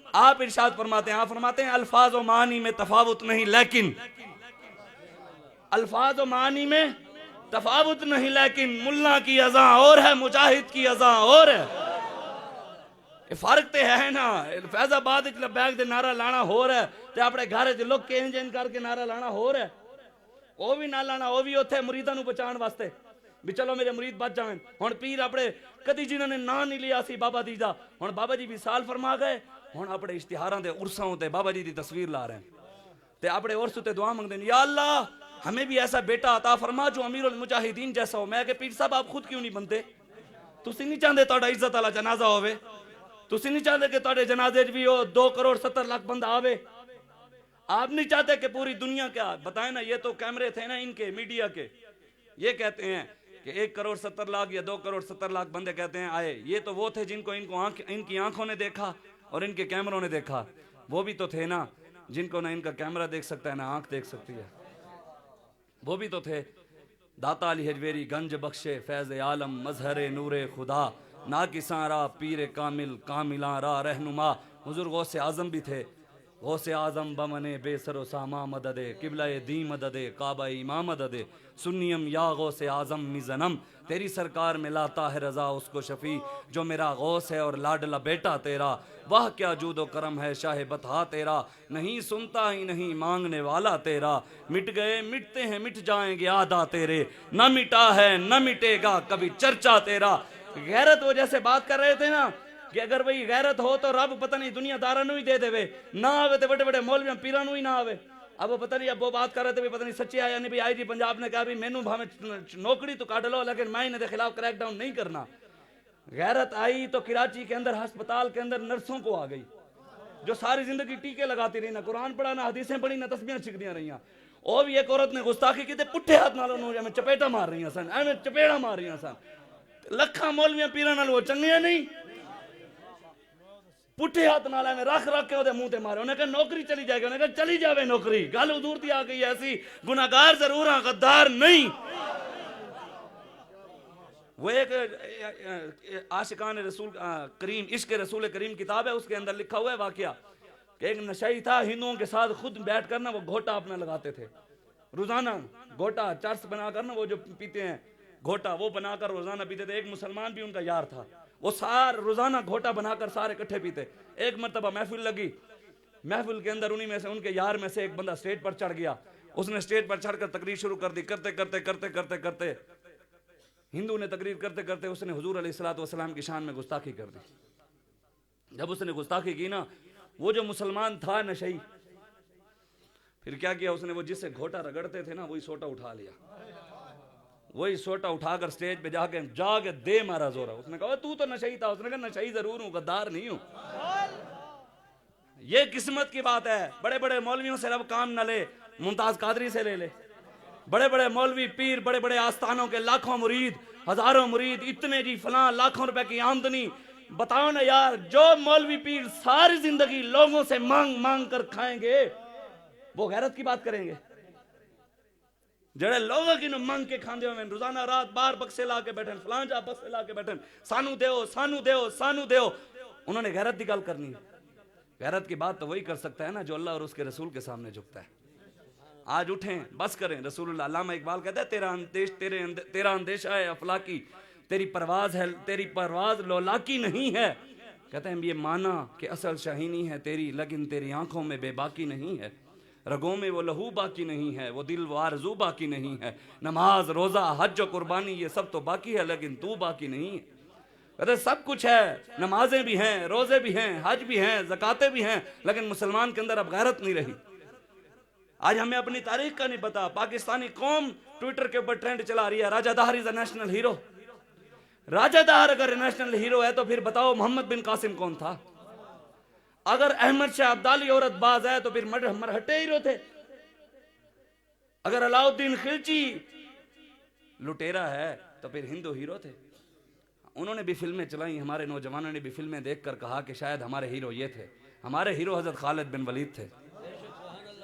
آپ ارشاد فرماتے ہیں، آپ فرماتے ہیں الفاظ و معنی میں تفاوت نہیں لیکن الفاظ و معنی میں تفاوت نہیں لیکن ملا کی اذاں اور ہے مجاہد کی اذاں اور ہے. فرق تے ہے نا. فیض آباد لبیک دے نعرہ لانا ہو رہا ہے تے اپنے گھر لوگ کے انجن کر کے نعرہ لانا ہو رہا ہے. وہ بھی نہ لانا، وہ بھی اتھے مریداں نو بچان واسطے بھی چلو میرے مرید بچ جائیں. ہن پیر اپنے کدی جنہوں نے نا نہیں لیا سی بابا جی دا، ہن بابا جی وصال فرما گئے، ہن اپنے اشتہاراں دے عرساں تے بابا جی دی تصویر لا رہے ہیں تے اپنے عرس تے دعا مانگدے ہیں یا اللہ ہمیں بھی ایسا بیٹا عطا فرما جو امیر المجاہدین جیسا ہو. میں کہ پیر صاحب آپ خود کیوں نہیں بنتے؟ تسی نہیں چاہتے تہاڈا عزت والا جنازہ ہوے؟ تسی نہیں چاہتے کہ تہاڈے جنازے بھی ہو 2.70 کروڑ بندہ آوے؟ آپ نہیں چاہتے کہ پوری دنیا کیا بتائیں نا. یہ تو کیمرے تھے نا ان کے میڈیا کے، یہ کہتے ہیں کہ 1.70 کروڑ یا 2.70 کروڑ بندے کہتے ہیں آئے. یہ تو وہ تھے جن کو ان کی آنکھوں نے دیکھا اور ان کے کیمروں نے دیکھا. وہ بھی تو تھے نا جن کو نہ ان کا کیمرہ دیکھ سکتا ہے نہ آنکھ دیکھ سکتی ہے. وہ بھی تو تھے. داتا علی حجویری گنج بخشے فیض عالم مظہر نور خدا، ناکساں را پیر کامل کاملاں را رہنما. حضور غوث اعظم بھی تھے. غوث اعظم بمنے بے سر و ساما مددے، قبلہ دی مددے، کعبہ امام مددے، سنیم یا غوث اعظم مزنم. تیری سرکار میں لاتا ہے رضا اس کو شفیع جو میرا غوث ہے اور لاڈلا بیٹا تیرا. واہ کیا جود و کرم ہے شاہ بطحا تیرا، نہیں سنتا ہی نہیں مانگنے والا تیرا. مٹ گئے مٹتے ہیں مٹ جائیں گے آدھا تیرے، نہ مٹا ہے نہ مٹے گا کبھی چرچا تیرا. غیرت وہ جیسے بات کر رہے تھے نا کہ اگر وہی غیرت ہو تو رب پتہ نہیں دنیا دارہ نو ہی دے دے وے، نہ آوے تو بڑے بڑے مولویاں پیران نو ہی نہ آوے. اب وہ پتہ نہیں اب وہ بات کر رہے تھے پتہ نہیں سچی آیا نہیں. بھی آئی جی پنجاب نے کہا بھی مینوں بھاویں نوکری تو کاٹ لو لیکن میں انہیں دے خلاف کریک ڈاؤن نہیں کرنا. غیرت آئی تو کراچی کے اندر ہسپتال کے اندر نرسوں کو آ گئی جو ساری زندگی ٹیکے لگاتی رہی، نہ قرآن پڑھا نہ حدیثیں پڑھی نہ تسبیحاں چھکدیاں رہیاں. اور بھی ایک عورت نے گستاخی کی تے پٹھے ہاتھ نال انہوں نے چپیٹا مار رہی سن، ایویں چپیڑا مار رہی سن. لکھاں مولویاں پیراں نال وہ چنگیاں نہیں. پٹھے ہاتھ نالے نے رکھ رکھ کے وہ منہ تے مارے. انہیں کہا نوکری چلی جائے گی. انہیں کہا چلی جاوے نوکری. گل حضور دی آ گئی ایسی, گناہگار ضرور ہاں غدار نہیں. وہ ایک عاشقان رسول کریم, عشق رسول کریم کتاب ہے, اس کے اندر لکھا ہوا ہے واقعہ کہ ایک نشئی تھا, ہندوؤں کے ساتھ خود بیٹھ کر نا وہ گھوٹا اپنا لگاتے تھے روزانہ. گھوٹا چرس بنا کر نا, وہ جو پیتے ہیں گھوٹا, وہ بنا کر روزانہ پیتے تھے. ایک مسلمان بھی ان کا یار تھا, وہ سارے روزانہ گھوٹا بنا کر سارے اکٹھے پیتے. ایک مرتبہ محفل لگی, محفل کے اندر انہی میں سے, ان کے یار میں سے ایک بندہ اسٹیج پر چڑھ گیا. اس نے اسٹیج پر چڑھ کر تقریر شروع کر دی. کرتے کرتے کرتے کرتے کرتے ہندو نے تقریر کرتے کرتے اس نے حضور علیہ السلام کی شان میں گستاخی کر دی. جب اس نے گستاخی کی نا, وہ جو مسلمان تھا نشئی, پھر کیا کیا اس نے, وہ جس سے گھوٹا رگڑتے تھے نا, وہی سوٹا اٹھا لیا. وہی سوٹا اٹھا کر سٹیج پہ جا کے دے مارا زورا. اس نے کہا تو نشئی تھا. اس نے کہا نشئی ضرور ہوں, غدار نہیں ہوں. یہ قسمت کی بات ہے. بڑے بڑے مولویوں سے رب کام نہ لے, ممتاز قادری سے لے لے. بڑے بڑے مولوی پیر, بڑے بڑے آستانوں کے لاکھوں مرید, ہزاروں مرید, اتنے جی فلاں لاکھوں روپے کی آمدنی. بتاؤ نا یار, جو مولوی پیر ساری زندگی لوگوں سے مانگ مانگ کر کھائیں گے, وہ غیرت کی بات کریں گے؟ جڑے لوگوں کی نو مانگ کے کھاندے ہوئے, روزانہ رات بار بکسے لا کے بیٹھن, فلان جا بکسے لا کے بیٹھن, سانو دیو سانو دیو سانو دیو. انہوں نے غیرت دی گل کرنی ہے. غیرت کی بات تو وہی کر سکتا ہے نا جو اللہ اور اس کے رسول کے سامنے جھکتا ہے. آج اٹھیں, بس کریں. رسول اللہ, علامہ اقبال کہتا ہے تیرا اندیشہ ہے افلاکی, تیری پرواز لولاکی نہیں ہے. کہتے ہیں یہ مانا کہ اصل شاہینی ہے تیری, لیکن تیری آنکھوں میں بے باکی نہیں ہے. رگوں میں وہ لہو باقی نہیں ہے, وہ دل و آرزو باقی نہیں ہے. نماز روزہ حج و قربانی یہ سب تو باقی ہے, لیکن تو باقی نہیں ہے. کہتے سب کچھ ہے, نمازیں بھی ہیں, روزے بھی ہیں, حج بھی ہیں, زکاتیں بھی ہیں, لیکن مسلمان کے اندر اب غیرت نہیں رہی. آج ہمیں اپنی تاریخ کا نہیں پتا. پاکستانی قوم ٹویٹر کے اوپر ٹرینڈ چلا رہی ہے, راجہ دہر از اے نیشنل ہیرو. راجہ دہر اگر نیشنل ہیرو ہے تو پھر بتاؤ محمد بن قاسم کون تھا؟ اگر احمد شاہ عبدالی عورت باز ہے تو پھر مرہٹے ہیرو تھے. اگر علاؤالدین خلجی لٹیرا ہے تو پھر ہندو ہیرو تھے. انہوں نے بھی فلمیں چلائیں, ہمارے نوجوانوں نے بھی فلمیں دیکھ کر کہا کہ شاید ہمارے ہیرو یہ تھے. ہمارے ہیرو حضرت خالد بن ولید تھے.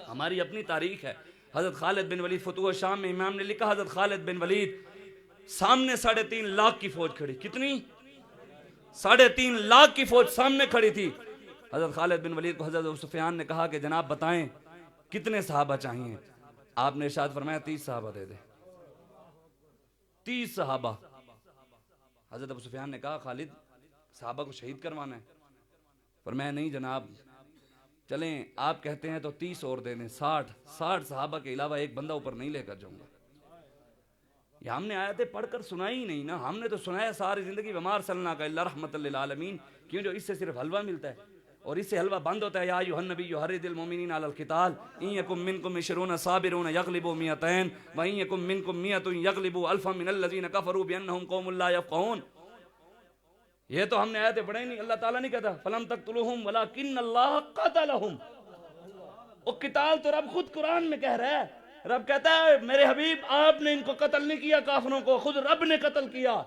ہماری اپنی تاریخ ہے. حضرت خالد بن ولید, فتوح شام میں امام نے لکھا, حضرت خالد بن ولید سامنے 3.5 لاکھ کی فوج کھڑی. کتنی؟ 3.5 لاکھ کی فوج سامنے کھڑی تھی. حضرت خالد بن ولید کو حضرت ابو سفیان نے کہا کہ جناب بتائیں کتنے صحابہ چاہیے؟ آپ نے ارشاد فرمایا 30 صحابہ دے دے. 30 صحابہ. حضرت ابو سفیان نے کہا خالد صحابہ کو شہید کروانا ہے؟ فرمایا نہیں جناب, چلیں آپ کہتے ہیں تو 30 اور دے دیں, 60 صحابہ کے علاوہ ایک بندہ اوپر نہیں لے کر جاؤں گا. یہ ہم نے آیتیں پڑھ کر سنائی نہیں نا, ہم نے تو سنایا ساری زندگی وما ارسلناک الا رحمۃ للعالمین. کیوں؟ جو اس سے صرف حلوہ ملتا ہے اور اس سے حلوہ بند ہوتا ہے. یا ایھا النبی حرض المؤمنین علی القتال ان یکم منکم 20 صابرون یغلبوا 200 وان یکم منکم 100 یغلبوا الفا من الذین کفروا بانہم قوم لا یفقہون. یہ تو ہم نے آیتیں پڑھیں نہیں. اللہ تعالیٰ نہیں کہتا فلم تقتلوہم ولکن اللہ قتلہم. وہ قتال تو رب خود قرآن میں کہہ رہا ہے. رب کہتا ہے میرے حبیب آپ نے ان کو قتل نہیں کیا, کافروں کو خود رب نے قتل کیا.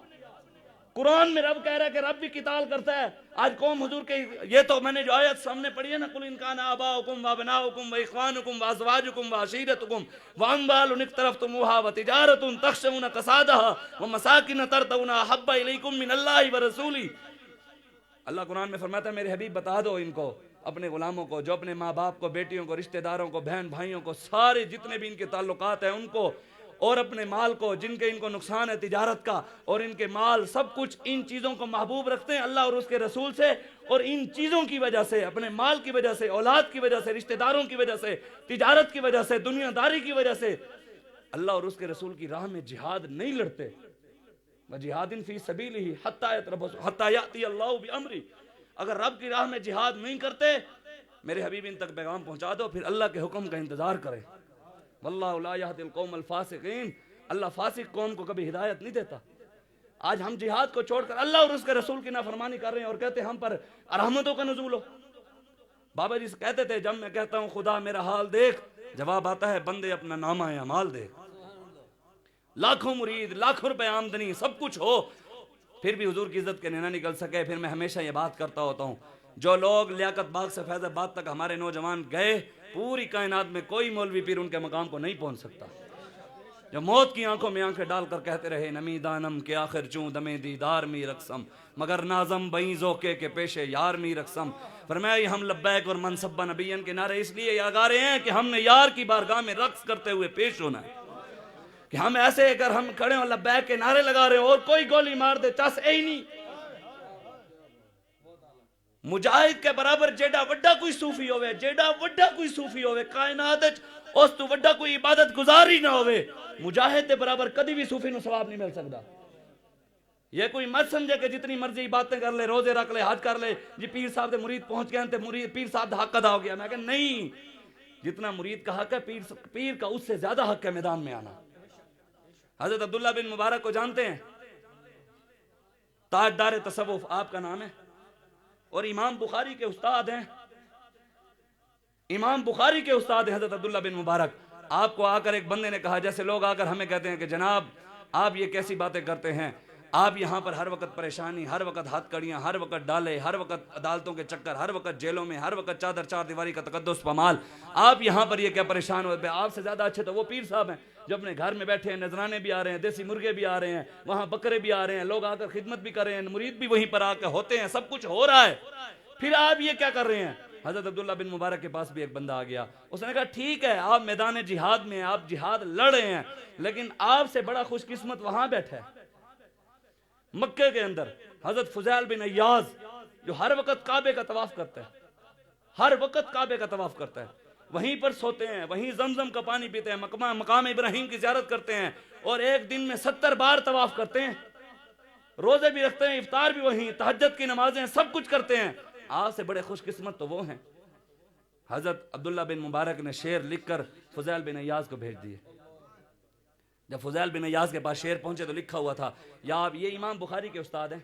قرآن میں رب کہہ رہا ہے کہ رب بھی قتال کرتا ہے. آج قوم حضور کے, یہ تو میں نے جو آیت سامنے پڑھی ہے نا, قل ان کان آباؤکم وابناؤکم واخوانکم وازواجکم وعشیرتکم واموال اقترفتموها وتجارۃ تخشون کسادها ومساکن ترضونها احب الیکم من اللہ ورسولہ. اللہ قرآن میں فرماتا ہے میرے حبیب بتا دو ان کو, اپنے غلاموں کو, جو اپنے ماں باپ کو, بیٹیوں کو, رشتہ داروں کو, بہن بھائیوں کو, سارے جتنے بھی ان کے تعلقات ہیں ان کو, اور اپنے مال کو, جن کے ان کو نقصان ہے تجارت کا, اور ان کے مال سب کچھ ان چیزوں کو محبوب رکھتے ہیں اللہ اور اس کے رسول سے. اور ان چیزوں کی وجہ سے, اپنے مال کی وجہ سے, اولاد کی وجہ سے, رشتہ داروں کی وجہ سے, تجارت کی وجہ سے, دنیا داری کی وجہ سے اللہ اور اس کے رسول کی راہ میں جہاد نہیں لڑتے. وَجِهَادٍ فِي سَبِيلِهِ حَتَّى يَأْتِيَ اللَّهُ بِأَمْرِهِ. اگر رب کی راہ میں جہاد نہیں کرتے, میرے حبیب ان تک پیغام پہنچا دو, پھر اللہ کے حکم کا انتظار کریں. واللہ لا يهدي القوم الفاسقین. اللہ فاسق قوم کو کبھی ہدایت نہیں دیتا. آج ہم جہاد کو چھوڑ کر اللہ اور اس کے رسول کی نافرمانی کر رہے ہیں اور کہتے ہیں ہم پر رحمتوں کا نزول ہو. بابا جی کہتے تھے جب میں کہتا ہوں خدا میرا حال دیکھ, جواب آتا ہے بندے اپنا نامہ اعمال دیکھ. لاکھوں مرید, لاکھوں روپے آمدنی, سب کچھ ہو, پھر بھی حضور کی عزت کے نہ نکل سکے. پھر میں ہمیشہ یہ بات کرتا ہوتا ہوں جو لوگ لیاقت باغ سے فیض آباد تک ہمارے نوجوان گئے، پوری کائنات میں کوئی مولوی پیر ان کے مقام کو نہیں پہنچ سکتا. جو موت کی آنکھوں میں آنکھیں ڈال کر کہتے رہے نمی دانم کے آخر چوں دمے دیدار می رقصم مگر نازم بئیں ذوقے کے پیشے یار می رقصم. فرمایا ہم لبیک اور منصبہ نبیین کے نعرے اس لیے لگا رہے ہیں کہ ہم نے یار کی بارگاہ میں رقص کرتے ہوئے پیش ہونا ہے. کہ ہم ایسے اگر ہم کھڑے ہوں لبیک کے نعرے لگا رہے ہیں اور کوئی گولی مار دے چس اے ہی نہیں. مجاہد کے برابر جیڑا وڈا کوئی صوفی ہوئے، جیڑا وڈا کوئی صوفی ہوئے کائنات اس تو وڈا کوئی عبادت گزاری نہ ہوئے، مجاہد کے برابر کدی بھی صوفی نو ثواب نہیں مل سکتا. یہ کوئی مت سمجھے کہ جتنی مرضی باتیں کر لے، روزے رکھ لے، حج کر لے، جی پیر صاحب دے مرید پہنچ گئے ہیں پیر صاحب دا حق ادا ہو گیا. میں کہا نہیں، جتنا مرید کا حق ہے پیر کا اس سے زیادہ حق ہے میدان میں آنا. حضرت عبداللہ بن مبارک کو جانتے ہیں؟ تاجدار تصوف آپ کا نام ہے اور امام بخاری کے استاد ہیں. امام بخاری کے استاد ہیں حضرت عبداللہ بن مبارک. آپ کو آ کر ایک بندے نے کہا، جیسے لوگ آ کر ہمیں کہتے ہیں کہ جناب آپ یہ کیسی باتیں کرتے ہیں، آپ یہاں پر ہر وقت پریشانی، ہر وقت ہاتھ کڑیاں، ہر وقت ڈالے، ہر وقت عدالتوں کے چکر، ہر وقت جیلوں میں، ہر وقت چادر چار دیواری کا تقدس پامال، آپ یہاں پر یہ کیا پریشان ہوئے؟ آپ سے زیادہ اچھے تو وہ پیر صاحب ہیں جو اپنے گھر میں بیٹھے ہیں، نذرانے بھی آ رہے ہیں، دیسی مرغے بھی آ رہے ہیں، وہاں بکرے بھی آ رہے ہیں، لوگ آ کر خدمت بھی کر رہے ہیں، مرید بھی وہیں پر آ کے ہوتے ہیں، سب کچھ ہو رہا ہے، پھر آپ یہ کیا کر رہے ہیں؟ حضرت عبداللہ بن مبارک کے پاس بھی ایک بندہ آ گیا. اس نے کہا ٹھیک ہے آپ میدان جہاد میں ہیں، آپ جہاد لڑ رہے ہیں، لیکن آپ سے بڑا خوش قسمت وہاں بیٹھا ہے مکے کے اندر حضرت فضیل بن عیاض، جو ہر وقت کعبے کا طواف کرتا ہے، ہر وقت کعبے کا طواف کرتا ہے، وہیں پر سوتے ہیں، وہیں زمزم کا پانی پیتے ہیں، مقام ابراہیم کی زیارت کرتے ہیں اور ایک دن میں 70 بار طواف کرتے ہیں، روزے بھی رکھتے ہیں، افطار بھی وہیں، تہجد کی نمازیں سب کچھ کرتے ہیں. آپ سے بڑے خوش قسمت تو وہ ہیں. حضرت عبداللہ بن مبارک نے شعر لکھ کر فضیل بن عیاض کو بھیج دیے. جب فضیل بن عیاض کے پاس شعر پہنچے تو لکھا ہوا تھا، یہ امام بخاری کے استاد ہیں،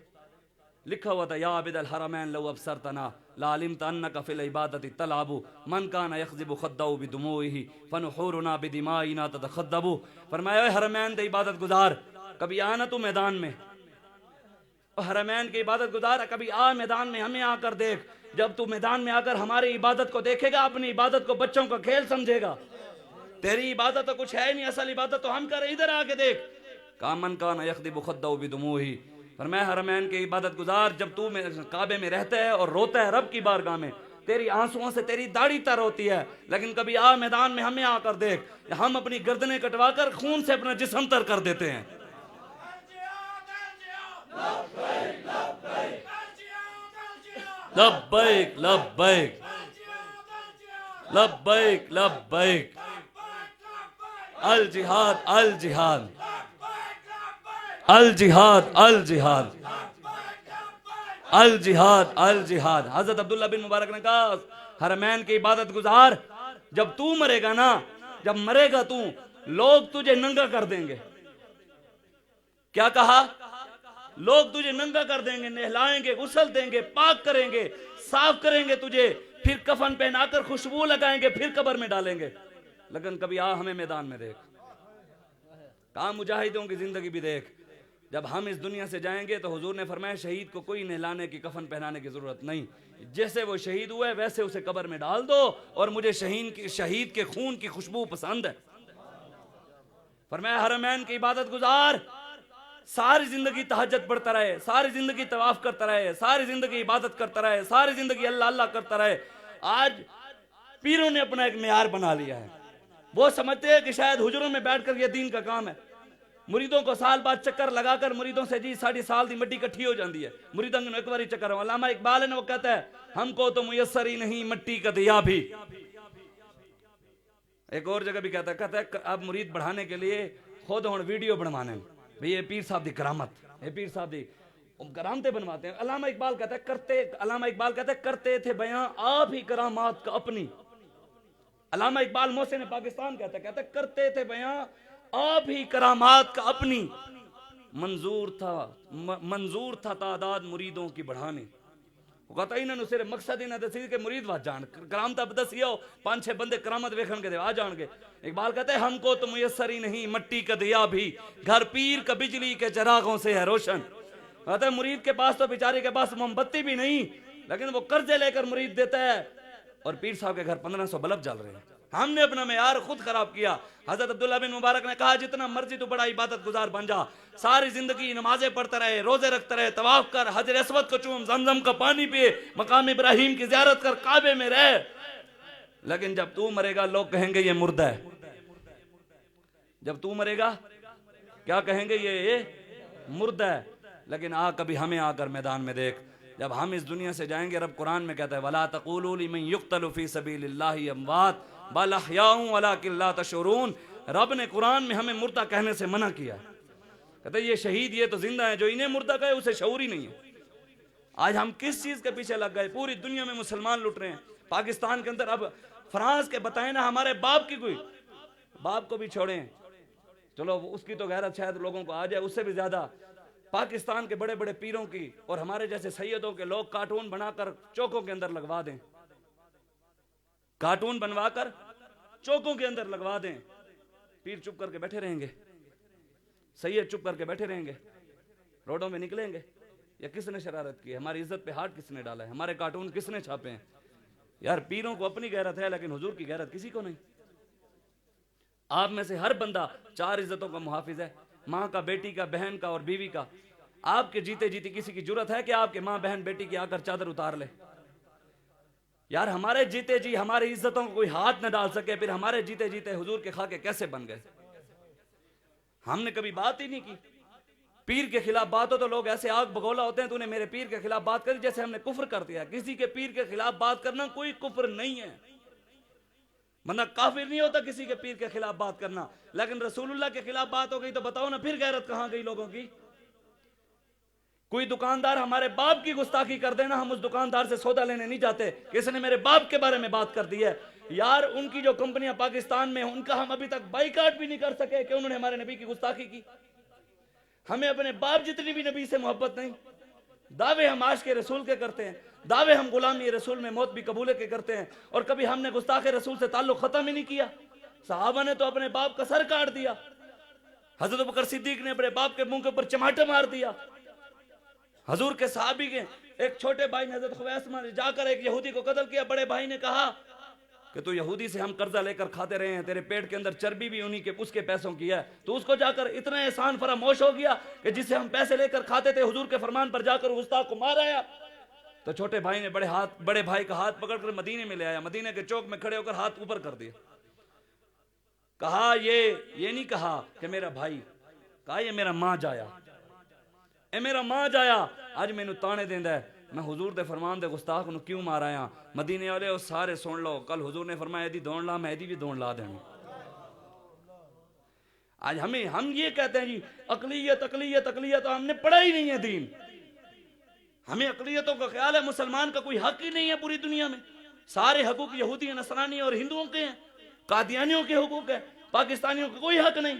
لکھا ہوا تھا یا عابد الحرمین لو ابصرتنا لعلمت انک فی العبادۃ تلعب من کان یخضب خدہ بدموعہ فنحورنا بدمائنا تتخدب. فرمایا اے حرمین دے عبادت گزار، کبھی آنا تو میدان میں، حرمین کی عبادت گزار کبھی آ میدان میں، ہمیں آ کر دیکھ. جب تو میدان میں آ کر ہماری عبادت کو دیکھے گا، اپنی عبادت کو بچوں کا کھیل سمجھے گا. تیری عبادت تو کچھ ہے نہیں، اصل عبادت تو ہم کر رہے، ادھر آ کے دیکھ. کامن کان یخضب خدہ بدموعہ. فرمایا حرمین کی عبادت گزار، جب تو کعبے میں رہتا ہے اور روتا ہے رب کی بارگاہ میں، تیری آنسوؤں سے تیری داڑھی تر ہوتی ہے، لیکن کبھی آ میدان میں ہمیں آ کر دیکھ، ہم اپنی گردنیں کٹوا کر خون سے اپنا جسم تر کر دیتے ہیں. لبیک لبیک لبیک لبیک الجہاد الجہاد الجہاد الجہاد الجہاد الجہاد. حضرت عبداللہ بن مبارک نے کہا حرمین کی عبادت گزار، جب تو مرے گا نا، جب مرے گا تو، لوگ تجھے ننگا کر دیں گے. کیا کہا؟ لوگ تجھے ننگا کر دیں گے، نہلائیں گے، غسل دیں گے، پاک کریں گے، صاف کریں گے تجھے، پھر کفن پہنا کر خوشبو لگائیں گے، پھر قبر میں ڈالیں گے. لیکن کبھی آ ہمیں میدان میں دیکھ. کہاں مجاہدوں کی زندگی بھی دیکھ. جب ہم اس دنیا سے جائیں گے تو حضور نے فرمایا شہید کو کوئی نہلانے کی، کفن پہنانے کی ضرورت نہیں، جیسے وہ شہید ہوئے ویسے اسے قبر میں ڈال دو، اور مجھے شہید کے خون کی خوشبو پسند ہے. فرمایا حرمین کی عبادت گزار، ساری زندگی تہجد پڑھتا رہے، ساری زندگی طواف کرتا رہے، ساری زندگی عبادت کرتا رہے، ساری زندگی اللہ اللہ کرتا رہے. آج پیروں نے اپنا ایک معیار بنا لیا ہے. وہ سمجھتے ہیں کہ شاید حجروں میں بیٹھ کر یہ دین کا کام ہے. مریدوں کو سال بعد چکر لگا کر مریدوں سے جی 7.5 سال دی مٹی کٹھی ہو جاندی ہے، مریدوں کو ایک باری چکر ہو. علامہ اقبال ہے نا، وہ کہتا ہے ہم کو تو میسر ہی نہیں مٹی کا دیا بھی. ایک اور جگہ بھی کہتا ہے اب مرید بڑھانے کے لیے خود ہوں ویڈیو بنوانے بھئی یہ پیر صاحب دی کرامت، یہ پیر صاحب دی کرامتیں بنواتے ہیں. علامہ اقبال کہتا ہے کرتے تھے بیاں آپ ہی کرامات کا اپنی. علامہ اقبال محسن پاکستان کہتا ہے کرتے تھے بیاں آپ ہی کرامات کا اپنی. منظور تھا تعداد مریدوں کی بڑھانے. وہ کہتا ہے انہوں نے صرف مقصد ہی نہ دسی کہ مرید وہاں جان کرامت اب دسی ہو 5-6 بندے کرامت ویکھن کے دے آ جان گے. اقبال کہتے ہیں ہم کو تو میسر ہی نہیں مٹی کا دیا بھی، گھر پیر کا بجلی کے چراغوں سے ہے روشن. کہتے ہیں مرید کے پاس تو بیچارے کے پاس موم بتی بھی نہیں، لیکن وہ قرضے لے کر مرید دیتا ہے اور پیر صاحب کے گھر 1500 بلب جل رہے ہیں. ہم نے اپنا معیار خود خراب کیا. حضرت عبداللہ بن مبارک نے کہا جتنا مرضی تو بڑا عبادت گزار بن جا, ساری زندگی نمازیں پڑھتا رہے, روزے رکھتا رہے, طواف کر, حجر اسود کو چوم, زمزم کا پانی پیے, مقام ابراہیم کی زیارت کر, کعبے میں رہ, لیکن جب تو مرے گا لوگ کہیں گے یہ مردہ ہے. جب تو مرے گا کیا کہیں گے؟ یہ مردہ ہے. لیکن کبھی ہمیں آ کر میدان میں دیکھ, جب ہم اس دنیا سے جائیں گے رب قرآن میں کہتا ہے وَلَا تَقُولُوا لِمَن يُقْتَلُ فِي سَبِيلِ اللَّهِ أَمْوَاتٌ بَلْ أَحْيَاءٌ وَلَٰكِن لَّا تَشْعُرُونَ. رب نے قرآن میں ہمیں مردہ کہنے سے منع کیا. کہتا ہے یہ شہید یہ تو زندہ ہیں, جو انہیں مردہ کہے اسے شعور ہی نہیں ہے. آج ہم کس چیز کے پیچھے لگ گئے؟ پوری دنیا میں مسلمان لٹ رہے ہیں. پاکستان کے اندر اب فرانس کے بتائیں نا ہمارے باپ کی کوئی, باپ کو بھی چھوڑیں, چلو اس کی تو غیرت شاید لوگوں کو آ جائے, اس سے بھی زیادہ پاکستان کے بڑے بڑے پیروں کی اور ہمارے جیسے سیدوں کے لوگ کارٹون بنا کر چوکوں کے اندر لگوا دیں, کارٹون بنوا کر چوکوں کے اندر لگوا دیں. پیر چپ کر کے بیٹھے رہیں گے, سید چپ کر کے بیٹھے رہیں گے, روڈوں میں نکلیں گے. یا کس نے شرارت کی ہے؟ ہماری عزت پہ ہاتھ کس نے ڈالا ہے؟ ہمارے کارٹون کس نے چھاپے ہیں؟ یار پیروں کو اپنی غیرت ہے لیکن حضور کی غیرت کسی کو نہیں. آپ میں سے ہر بندہ 4 عزتوں کا محافظ ہے, ماں کا, بیٹی کا, بہن کا اور بیوی کا. آپ کے جیتے جیتی کسی کی جرت ہے کہ آپ کے ماں بہن بیٹی کی آ کر چادر اتار لے؟ یار ہمارے جیتے جی ہماری عزتوں کو کوئی ہاتھ نہ ڈال سکے, پھر ہمارے جیتے جیتے حضور کے خاکے کیسے بن گئے؟ ہم نے کبھی بات ہی نہیں کی. پیر کے خلاف بات ہو تو لوگ ایسے آگ بگولا ہوتے ہیں, تو نے میرے پیر کے خلاف بات کری جیسے ہم نے کفر کر دیا. کسی کے پیر کے خلاف بات کرنا کوئی کفر نہیں ہے, بندہ کافر نہیں ہوتا کسی کے پیر کے خلاف بات کرنا. لیکن رسول اللہ کے خلاف بات ہو گئی تو بتاؤ نا پھر غیرت کہاں گئی لوگوں کی؟ کوئی دکاندار ہمارے باپ کی گستاخی کر دینا, ہم اس دکاندار سے سودا لینے نہیں جاتے کہ اس نے میرے باپ کے بارے میں بات کر دی ہے. یار ان کی جو کمپنیاں پاکستان میں, ان کا ہم ابھی تک بائیکاٹ بھی نہیں کر سکے کہ انہوں نے ہمارے نبی کی گستاخی کی. ہمیں اپنے باپ جتنی بھی نبی سے محبت نہیں. دعوے ہم عاشق رسول کے کرتے ہیں, دعوے ہم غلامی رسول میں موت بھی قبول کے کرتے ہیں, اور کبھی ہم نے گستاخ رسول سے تعلق ختم ہی نہیں کیا. صحابہ نے تو اپنے باپ کا سر کاٹ دیا, حضرت بکر صدیق نے اپنے باپ کے منہ کے اوپر چماٹا مار دیا. حضور کے صحابی کے ایک چھوٹے بھائی نے حضرت خویسمہ نے جا کر ایک یہودی کو قتل کیا. بڑے بھائی نے کہا کہ تو یہودی سے ہم قرضہ لے کر کھاتے رہے ہیں, تیرے پیٹ کے اندر چربی بھی انہی کے اس کے پیسوں کی ہے, تو اس کو جا کر اتنا احسان فراموش ہو گیا کہ جس سے ہم پیسے لے کر کھاتے تھے حضور کے فرمان پر جا کر گستاخ کو مار آیا. تو چھوٹے بھائی نے بڑے بھائی کا ہاتھ پکڑ کر مدینے میں لے آیا, مدینے کے چوک میں کھڑے ہو کر ہاتھ اوپر کر دیا. کہا یہ نہیں کہا کہ میرا بھائی, کہا یہ میرا ماں جایا, اے میرا ماں جایا اج مینوں تانے دیندا ہے, میں حضور دے فرمان دے گستاخ نو کیوں مار آیا. مدینے والے او سارے سن لو, کل حضور نے فرمایا ایدی دوڑ لا, میں ایدی بھی دوڑ لا دیں. آج ہم یہ کہتے ہیں جی اقلیت اقلیت اقلیت, ہم نے پڑھا ہی نہیں ہے دین. ہمیں اقلیتوں کا خیال ہے مسلمان کا کوئی حق ہی نہیں ہے پوری دنیا میں. سارے حقوق یہودی نصرانی اور ہندوؤں کے ہیں, قادیانیوں کے حقوق ہیں, پاکستانیوں کا کوئی حق نہیں.